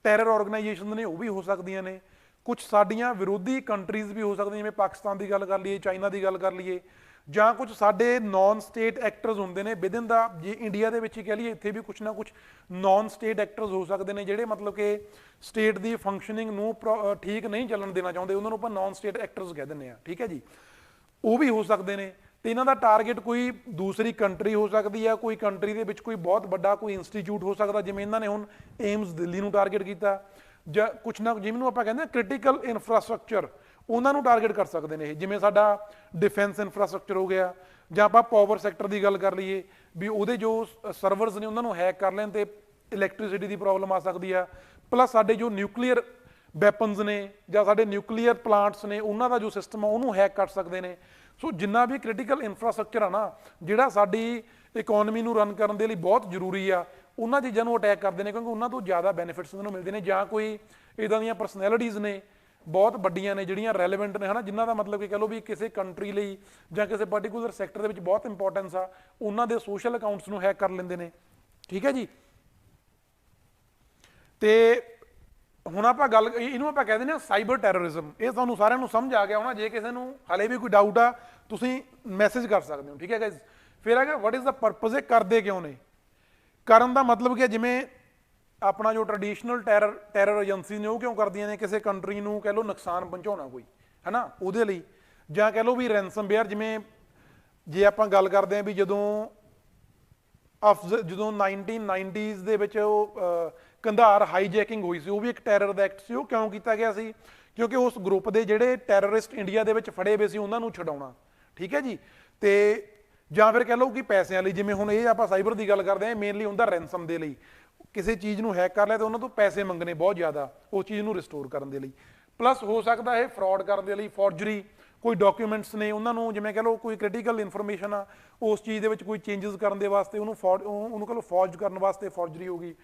ਟੈਰਰ ਆਰਗੇਨਾਈਜੇਸ਼ਨ ਨੇ, ਉਹ ਵੀ ਹੋ ਸਕਦੀਆਂ ਨੇ, ਕੁਝ ਸਾਡੀਆਂ ਵਿਰੋਧੀ ਕੰਟਰੀਜ਼ ਵੀ ਹੋ ਸਕਦੀਆਂ, ਜਿਵੇਂ ਪਾਕਿਸਤਾਨ ਦੀ ਗੱਲ ਕਰ ਲਈਏ, ਚਾਈਨਾ ਦੀ ਗੱਲ ਕਰ ਲਈਏ, ਜਾਂ ਕੁਝ ਸਾਡੇ ਨਾਨ ਸਟੇਟ ਐਕਟਰਸ ਹੁੰਦੇ ਨੇ ਵਿਦਿਨ ਦਾ, ਜੇ ਇੰਡੀਆ ਦੇ ਵਿੱਚ ਹੀ ਕਹਿ ਲਈਏ, ਇੱਥੇ ਵੀ ਕੁਝ ਨਾ ਕੁਝ ਨਾਨ ਸਟੇਟ ਐਕਟਰਸ ਹੋ ਸਕਦੇ ਨੇ, ਜਿਹੜੇ ਮਤਲਬ ਕਿ ਸਟੇਟ ਦੀ ਫੰਕਸ਼ਨਿੰਗ ਨੂੰ ਠੀਕ ਨਹੀਂ ਚੱਲਣ ਦੇਣਾ ਚਾਹੁੰਦੇ, ਉਹਨਾਂ ਨੂੰ ਆਪਾਂ ਨਾਨ ਸਟੇਟ ਐਕਟਰਸ ਕਹਿ ਦਿੰਦੇ ਆ, ਠੀਕ ਹੈ ਜੀ। ਉਹ ਵੀ ਹੋ ਸਕਦੇ ਨੇ। ਤੇ ਇਹਨਾਂ ਦਾ ਟਾਰਗੇਟ ਕੋਈ ਦੂਸਰੀ ਕੰਟਰੀ ਹੋ ਸਕਦੀ ਆ, ਕੋਈ ਕੰਟਰੀ ਦੇ ਵਿੱਚ ਕੋਈ ਬਹੁਤ ਵੱਡਾ ਕੋਈ ਇੰਸਟੀਚਿਊਟ ਹੋ ਸਕਦਾ, ਜਿਵੇਂ ਇਹਨਾਂ ਨੇ ਹੁਣ ਏਮਸ ਦਿੱਲੀ ਨੂੰ ਟਾਰਗੇਟ ਕੀਤਾ, ਜਾਂ ਕੁਛ ਨਾ ਜਿਹਨੂੰ ਆਪਾਂ ਕਹਿੰਦੇ ਕ੍ਰਿਟੀਕਲ ਇਨਫਰਾਸਟਰਕਚਰ, ਉਹਨਾਂ ਨੂੰ ਟਾਰਗੇਟ ਕਰ ਸਕਦੇ ਨੇ ਇਹ, ਜਿਵੇਂ ਸਾਡਾ ਡਿਫੈਂਸ ਇਨਫਰਾਸਟਰਕਚਰ ਹੋ ਗਿਆ, ਜਾਂ ਆਪਾਂ ਪਾਵਰ ਸੈਕਟਰ ਦੀ ਗੱਲ ਕਰ ਲਈਏ ਵੀ ਉਹਦੇ ਜੋ ਸਰਵਰਸ ਨੇ ਉਹਨਾਂ ਨੂੰ ਹੈਕ ਕਰ ਲੈਣ ਤੇ ਇਲੈਕਟ੍ਰਿਸਿਟੀ ਦੀ ਪ੍ਰੋਬਲਮ ਆ ਸਕਦੀ ਆ। ਪਲੱਸ ਸਾਡੇ ਜੋ ਨਿਊਕਲੀਅਰ ਵੈਪਨਸ ਨੇ ਜਾਂ ਸਾਡੇ ਨਿਊਕਲੀਅਰ ਪਲਾਂਟਸ ਨੇ, ਉਹਨਾਂ ਦਾ ਜੋ ਸਿਸਟਮ ਆ ਉਹਨੂੰ ਹੈਕ ਕਰ ਸਕਦੇ ਨੇ। ਸੋ ਜਿੰਨਾ ਵੀ ਕ੍ਰਿਟੀਕਲ ਇਨਫਰਾਸਟਰਕਚਰ ਆ ਨਾ, ਜਿਹੜਾ ਸਾਡੀ ਇਕਨੋਮੀ ਨੂੰ ਰਨ ਕਰਨ ਦੇ ਲਈ ਬਹੁਤ ਜ਼ਰੂਰੀ ਆ, ਉਹਨਾਂ ਚੀਜ਼ਾਂ ਨੂੰ ਅਟੈਕ ਕਰਦੇ ਨੇ, ਕਿਉਂਕਿ ਉਹਨਾਂ ਤੋਂ ਜ਼ਿਆਦਾ ਬੈਨੀਫਿਟਸ ਉਹਨਾਂ ਨੂੰ ਮਿਲਦੇ ਨੇ। ਜਾਂ ਕੋਈ ਇੱਦਾਂ ਦੀਆਂ ਪਰਸਨੈਲਿਟੀਜ਼ ਨੇ ਬਹੁਤ ਵੱਡੀਆਂ ਨੇ ਜਿਹੜੀਆਂ ਰੈਲੇਵੈਂਟ ਨੇ, ਹੈ ਨਾ, ਜਿਨ੍ਹਾਂ ਦਾ ਮਤਲਬ ਕਿ ਕਹਿ ਲਓ ਵੀ ਕਿਸੇ ਕੰਟਰੀ ਲਈ ਜਾਂ ਕਿਸੇ ਪਰਟੀਕੂਲਰ ਸੈਕਟਰ ਦੇ ਵਿੱਚ ਬਹੁਤ ਇੰਪੋਰਟੈਂਸ ਆ, ਉਹਨਾਂ ਦੇ ਸੋਸ਼ਲ ਅਕਾਊਂਟਸ ਨੂੰ ਹੈਕ ਕਰ ਲੈਂਦੇ ਨੇ, ਠੀਕ ਹੈ ਜੀ। ਤੇ ਹੁਣ ਆਪਾਂ ਗੱਲ, ਇਹਨੂੰ ਆਪਾਂ ਕਹਿ ਦਿੰਦੇ ਹਾਂ ਸਾਈਬਰ ਟੈਰਰਿਜ਼ਮ। ਇਹ ਤੁਹਾਨੂੰ ਸਾਰਿਆਂ ਨੂੰ ਸਮਝ ਆ ਗਿਆ ਹੋਣਾ। ਜੇ ਕਿਸੇ ਨੂੰ ਹਾਲੇ ਵੀ ਕੋਈ ਡਾਊਟ ਆ, ਤੁਸੀਂ ਮੈਸੇਜ ਕਰ ਸਕਦੇ ਹੋ, ਠੀਕ ਹੈ ਗਾਇਜ਼। ਫਿਰ ਹੈਗਾ ਵਾਟ ਇਜ਼ ਦਾ ਪਰਪਸ, ਇਹ ਕਰਦੇ ਕਿਉਂ ਨੇ? ਕਰਨ ਦਾ ਮਤਲਬ ਕੀ ਹੈ, ਜਿਵੇਂ ਆਪਣਾ ਜੋ ਟ੍ਰੈਡੀਸ਼ਨਲ ਟੈਰਰ ਏਜੰਸੀ ਨੇ, ਉਹ ਕਿਉਂ ਕਰਦੀਆਂ ਨੇ? ਕਿਸੇ ਕੰਟਰੀ ਨੂੰ ਕਹਿ ਲਓ ਨੁਕਸਾਨ ਪਹੁੰਚਾਉਣਾ ਕੋਈ, ਹੈ ਨਾ, ਉਹਦੇ ਲਈ। ਜਾਂ ਕਹਿ ਲਓ ਵੀ ਰੈਂਸਮਵੇਅਰ, ਜਿਵੇਂ ਜੇ ਆਪਾਂ ਗੱਲ ਕਰਦੇ ਹਾਂ ਵੀ ਜਦੋਂ 1990s ਦੇ ਵਿੱਚ ਉਹ ਕੰਧਾਰ ਹਾਈਜੈਕਿੰਗ ਹੋਈ ਸੀ, ਉਹ ਵੀ ਇੱਕ ਟੈਰਰ ਦਾ ਐਕਟ ਸੀ। ਉਹ ਕਿਉਂ ਕੀਤਾ ਗਿਆ ਸੀ? ਕਿਉਂਕਿ ਉਸ ਗਰੁੱਪ ਦੇ ਜਿਹੜੇ ਟੈਰਰਿਸਟ ਇੰਡੀਆ ਦੇ ਵਿੱਚ ਫੜੇ ਹੋਏ ਸੀ, ਉਹਨਾਂ ਨੂੰ ਛਡਾਉਣਾ, ਠੀਕ ਹੈ ਜੀ। ਤੇ ਜਾਂ ਫਿਰ ਕਹਿ ਲਓ ਕਿ ਪੈਸਿਆਂ ਲਈ, ਜਿਵੇਂ ਹੁਣ ਇਹ ਆਪਾਂ ਸਾਈਬਰ ਦੀ ਗੱਲ ਕਰਦੇ ਹਾਂ, ਮੇਨਲੀ ਹੁੰਦਾ ਰੈਂਸਮ ਦੇ ਲਈ। ਕਿਸੇ ਚੀਜ਼ ਨੂੰ ਹੈਕ ਕਰ ਲਿਆ ਤੇ ਉਹਨਾਂ ਤੋਂ ਪੈਸੇ ਮੰਗਣੇ ਬਹੁਤ ਜ਼ਿਆਦਾ, ਉਸ ਚੀਜ਼ ਨੂੰ ਰਿਸਟੋਰ ਕਰਨ ਦੇ ਲਈ। ਪਲੱਸ ਹੋ ਸਕਦਾ ਇਹ ਫਰਾਡ ਕਰਨ ਦੇ ਲਈ, ਫੋਰਜਰੀ, ਕੋਈ ਡਾਕੂਮੈਂਟਸ ਨੇ ਉਹਨਾਂ ਨੂੰ, ਜਿਵੇਂ ਕਹਿ ਲਓ ਕੋਈ ਕ੍ਰਿਟੀਕਲ ਇਨਫੋਰਮੇਸ਼ਨ ਆ, ਉਸ ਚੀਜ਼ ਦੇ ਵਿੱਚ ਕੋਈ ਚੇਂਜਸ ਕਰਨ ਦੇ ਵਾਸਤੇ, ਉਹਨੂੰ ਕਹਿ ਲਓ ਫੌਜ ਕਰਨ ਵਾਸਤੇ ਫੋਰਜਰੀ ਹੋ ਗਈ।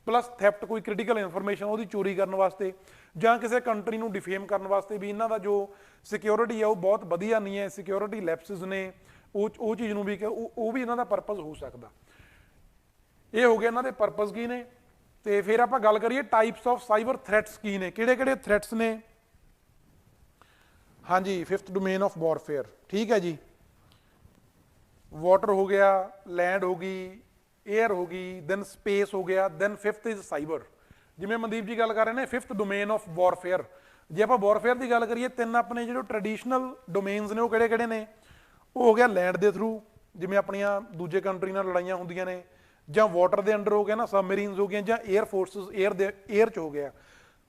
ਪਲੱਸ ਥੈਫਟ, ਕੋਈ ਕ੍ਰਿਟੀਕਲ ਇਨਫੋਰਮੇਸ਼ਨ ਉਹਦੀ ਚੋਰੀ ਕਰਨ ਵਾਸਤੇ, ਜਾਂ ਕਿਸੇ ਕੰਟਰੀ ਨੂੰ ਡਿਫੇਮ ਕਰਨ ਵਾਸਤੇ ਵੀ ਇਹਨਾਂ ਦਾ ਜੋ ਸਿਕਿਉਰਿਟੀ ਆ ਉਹ ਬਹੁਤ ਵਧੀਆ ਨਹੀਂ ਹੈ, ਸਿਕਿਉਰਿਟੀ ਲੈਪਸਿਸ ਨੇ, ਉਹ ਚੀਜ਼ ਨੂੰ ਵੀ ਉਹ ਵੀ ਇਹਨਾਂ ਦਾ ਪਰਪਸ ਹੋ ਸਕਦਾ। ਇਹ ਹੋ ਗਿਆ ਇਹਨਾਂ ਦੇ ਪਰਪਸ ਕੀ ਨੇ। ਤੇ ਫਿਰ ਆਪਾਂ ਗੱਲ ਕਰੀਏ ਟਾਈਪਸ ਆਫ ਸਾਈਬਰ ਥ੍ਰੈਟਸ ਕੀ ਨੇ, ਕਿਹੜੇ ਕਿਹੜੇ ਥ੍ਰੈਟਸ ਨੇ। ਹਾਂਜੀ, 5th ਡੋਮੇਨ ਆਫ ਵਾਰਫੇਅਰ, ਠੀਕ ਹੈ ਜੀ। ਵਾਟਰ ਹੋ ਗਿਆ, ਲੈਂਡ ਹੋ ਗਈ, ਏਅਰ ਹੋ ਗਈ, ਦੈਨ ਸਪੇਸ ਹੋ ਗਿਆ, ਦੈਨ 5th ਇਜ਼ ਸਾਈਬਰ। ਜਿਵੇਂ ਮਨਦੀਪ ਜੀ ਗੱਲ ਕਰ ਰਹੇ ਨੇ 5th ਡੋਮੇਨ ਆਫ ਵਾਰਫੇਅਰ। ਜੇ ਆਪਾਂ ਵਾਰਫੇਅਰ ਦੀ ਗੱਲ ਕਰੀਏ, 3 ਆਪਣੇ ਜਿਹੜੇ ਟ੍ਰੈਡੀਸ਼ਨਲ ਡੋਮੇਨਸ ਨੇ ਉਹ ਕਿਹੜੇ ਕਿਹੜੇ ਨੇ? ਉਹ ਹੋ ਗਿਆ ਲੈਂਡ ਦੇ ਥਰੂ, ਜਿਵੇਂ ਆਪਣੀਆਂ ਦੂਜੇ ਕੰਟਰੀ ਨਾਲ ਲੜਾਈਆਂ ਹੁੰਦੀਆਂ ਨੇ, ਜਾਂ ਵਾਟਰ ਦੇ ਅੰਡਰ ਹੋ ਗਿਆ ਨਾ, ਸਬਮਰੀਨਸ ਹੋ ਗਈਆਂ, ਜਾਂ ਏਅਰ ਫੋਰਸਿਸ, ਏਅਰ 'ਚ ਹੋ ਗਿਆ।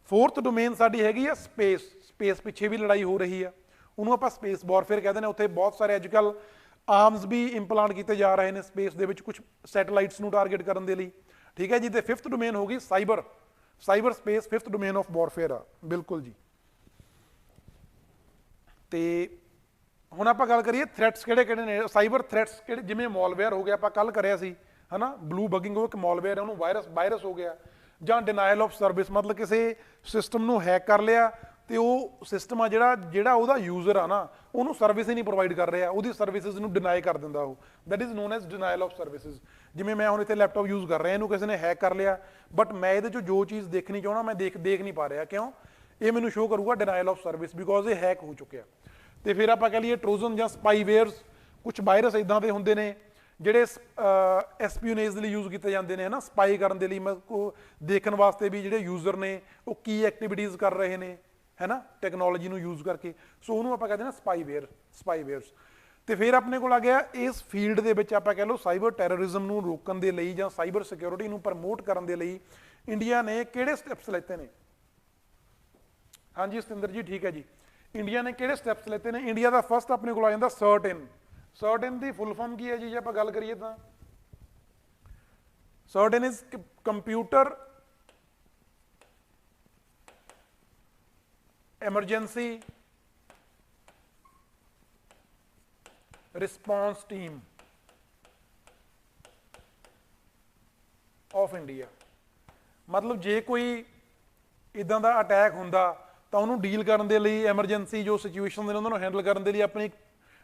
4th ਡੋਮੇਨ ਸਾਡੀ ਹੈਗੀ ਆ ਸਪੇਸ। ਸਪੇਸ ਪਿੱਛੇ ਵੀ ਲੜਾਈ ਹੋ ਰਹੀ ਆ, ਉਹਨੂੰ ਆਪਾਂ ਸਪੇਸ ਵਾਰਫੇਅਰ ਕਹਿੰਦੇ ਨੇ। ਉੱਥੇ ਬਹੁਤ ਸਾਰੇ ਅੱਜ ਕੱਲ੍ਹ ਆਰਮਸ ਵੀ ਇੰਪਲਾਂਟ ਕੀਤੇ ਜਾ ਰਹੇ ਨੇ ਸਪੇਸ ਦੇ ਵਿੱਚ, ਕੁਝ ਸੈਟੇਲਾਈਟਸ ਨੂੰ ਟਾਰਗੇਟ ਕਰਨ ਦੇ ਲਈ, ਠੀਕ ਹੈ ਜੀ। ਤੇ 5th ਡੋਮੇਨ ਹੋ ਗਈ cyber. Cyber space 5th domain of warfare ਆ, ਬਿਲਕੁਲ ਜੀ। ਤੇ ਹੁਣ ਆਪਾਂ ਗੱਲ ਕਰੀਏ ਥ੍ਰੈਟਸ ਕਿਹੜੇ ਕਿਹੜੇ ਨੇ, ਸਾਈਬਰ ਥ੍ਰੈਟਸ ਕਿਹੜੇ। ਜਿਵੇਂ ਮਾਲਵੇਅਰ ਹੋ ਗਿਆ, ਆਪਾਂ ਕੱਲ ਕਰਿਆ ਸੀ, ਹੈ ਨਾ, ਬਲੂ ਬਗਿੰਗ, ਉਹ ਇੱਕ ਮਾਲਵੇਅਰ ਹੈ, ਉਹਨੂੰ ਵਾਇਰਸ ਹੋ ਗਿਆ। ਜਾਂ ਡਿਨਾਇਲ ਆਫ ਸਰਵਿਸ, ਮਤਲਬ ਕਿਸੇ ਸਿਸਟਮ ਨੂੰ ਹੈਕ ਕਰ ਲਿਆ ਤੇ ਉਹ ਸਿਸਟਮ ਆ ਜਿਹੜਾ ਉਹਦਾ ਯੂਜ਼ਰ ਆ ਨਾ, ਉਹਨੂੰ ਸਰਵਿਸ ਹੀ ਨਹੀਂ ਪ੍ਰੋਵਾਈਡ ਕਰ ਰਿਹਾ, ਉਹਦੀ ਸਰਵਿਸਿਜ਼ ਨੂੰ ਡਿਨਾਈ ਕਰ ਦਿੰਦਾ ਉਹ। That is non as denial of services. ਜਿਵੇਂ ਮੈਂ ਹੁਣ ਇੱਥੇ ਲੈਪਟਾਪ ਯੂਜ਼ ਕਰ ਰਿਹਾ, ਇਹਨੂੰ ਕਿਸੇ ਨੇ ਹੈਕ ਕਰ ਲਿਆ, ਬਟ ਮੈਂ ਇਹਦੇ 'ਚੋਂ ਜੋ ਚੀਜ਼ ਦੇਖਣੀ ਚਾਹੁੰਦਾ ਮੈਂ ਦੇਖ ਨਹੀਂ ਪਾ ਰਿਹਾ। ਕਿਉਂ? ਇਹ ਮੈਨੂੰ ਸ਼ੋਅ ਕਰੂਗਾ ਡਿਨਾਇਲ ਆਫ ਸਰਵਿਸ, ਬਿਕੋਜ਼ ਇਹ ਹੈਕ ਹੋ ਚੁੱਕਿਆ। ਤੇ ਫਿਰ ਆਪਾਂ ਕਹਿ ਲਈਏ ਟਰੋਜਨ ਜਾਂ ਸਪਾਈਵੇਅਰਸ। ਕੁਝ ਵਾਇਰਸ ਇਦਾਂ ਦੇ ਹੁੰਦੇ ਨੇ ਜਿਹੜੇ ਐਸਪੀਓਨੇਜ ਦੇ ਲਈ ਯੂਜ਼ ਕੀਤੇ ਜਾਂਦੇ ਨੇ, ਹੈ ਨਾ, ਸਪਾਈ ਕਰਨ ਦੇ ਲਈ, ਦੇਖਣ ਵਾਸਤੇ ਵੀ ਜਿਹੜੇ ਯੂਜ਼ਰ ਨੇ ਉਹ ਕੀ ਐਕਟੀਵਿਟੀਜ਼ ਕਰ ਰਹੇ ਨੇ, है ना, ਟੈਕਨੋਲੋਜੀ ਨੂੰ ਯੂਜ਼ ਕਰਕੇ। ਸੋ ਉਹਨੂੰ ਆਪਾਂ ਕਹਿੰਦੇ ਨਾ ਸਪਾਈਵੇਅਰਸ। ਤੇ ਫਿਰ ਆਪਣੇ ਕੋਲ ਆ ਗਿਆ ਇਸ ਫੀਲਡ ਦੇ ਵਿੱਚ ਆਪਾਂ ਕਹਿ ਲਓ ਸਾਈਬਰ ਟੈਰਰਿਜ਼ਮ ਨੂੰ ਰੋਕਣ ਦੇ ਲਈ ਜਾਂ ਸਾਈਬਰ ਸਿਕਿਉਰਿਟੀ ਨੂੰ ਪ੍ਰਮੋਟ ਕਰਨ ਦੇ ਲਈ ਇੰਡੀਆ ਨੇ ਕਿਹੜੇ ਸਟੈਪਸ ਲਿੱਤੇ ਨੇ। ਹਾਂਜੀ ਸਤਿੰਦਰ ਜੀ ਠੀਕ ਹੈ ਜੀ, ਇੰਡੀਆ ਨੇ ਕਿਹੜੇ ਸਟੈਪਸ ਲਿੱਤੇ ਨੇ। ਇੰਡੀਆ ਦਾ ਫਸਟ ਆਪਣੇ ਕੋਲ ਆ ਜਾਂਦਾ ਸਰਟਨ। ਸਰਟਨ ਦੀ ਫੁੱਲ ਫਾਰਮ ਕੀ ਹੈ ਜੀ ਜੇ ਆਪਾਂ ਗੱਲ ਕਰੀਏ ਤਾਂ certain is computer emergency response team of India। मतलब जे कोई इदां दा अटैक हुंदा ਤਾਂ ਉਹਨੂੰ ਡੀਲ ਕਰਨ ਦੇ ਲਈ ਐਮਰਜੈਂਸੀ ਜੋ ਸਿਚੁਏਸ਼ਨ ਨੇ ਉਹਨਾਂ ਨੂੰ ਹੈਂਡਲ ਕਰਨ ਦੇ ਲਈ ਆਪਣੀ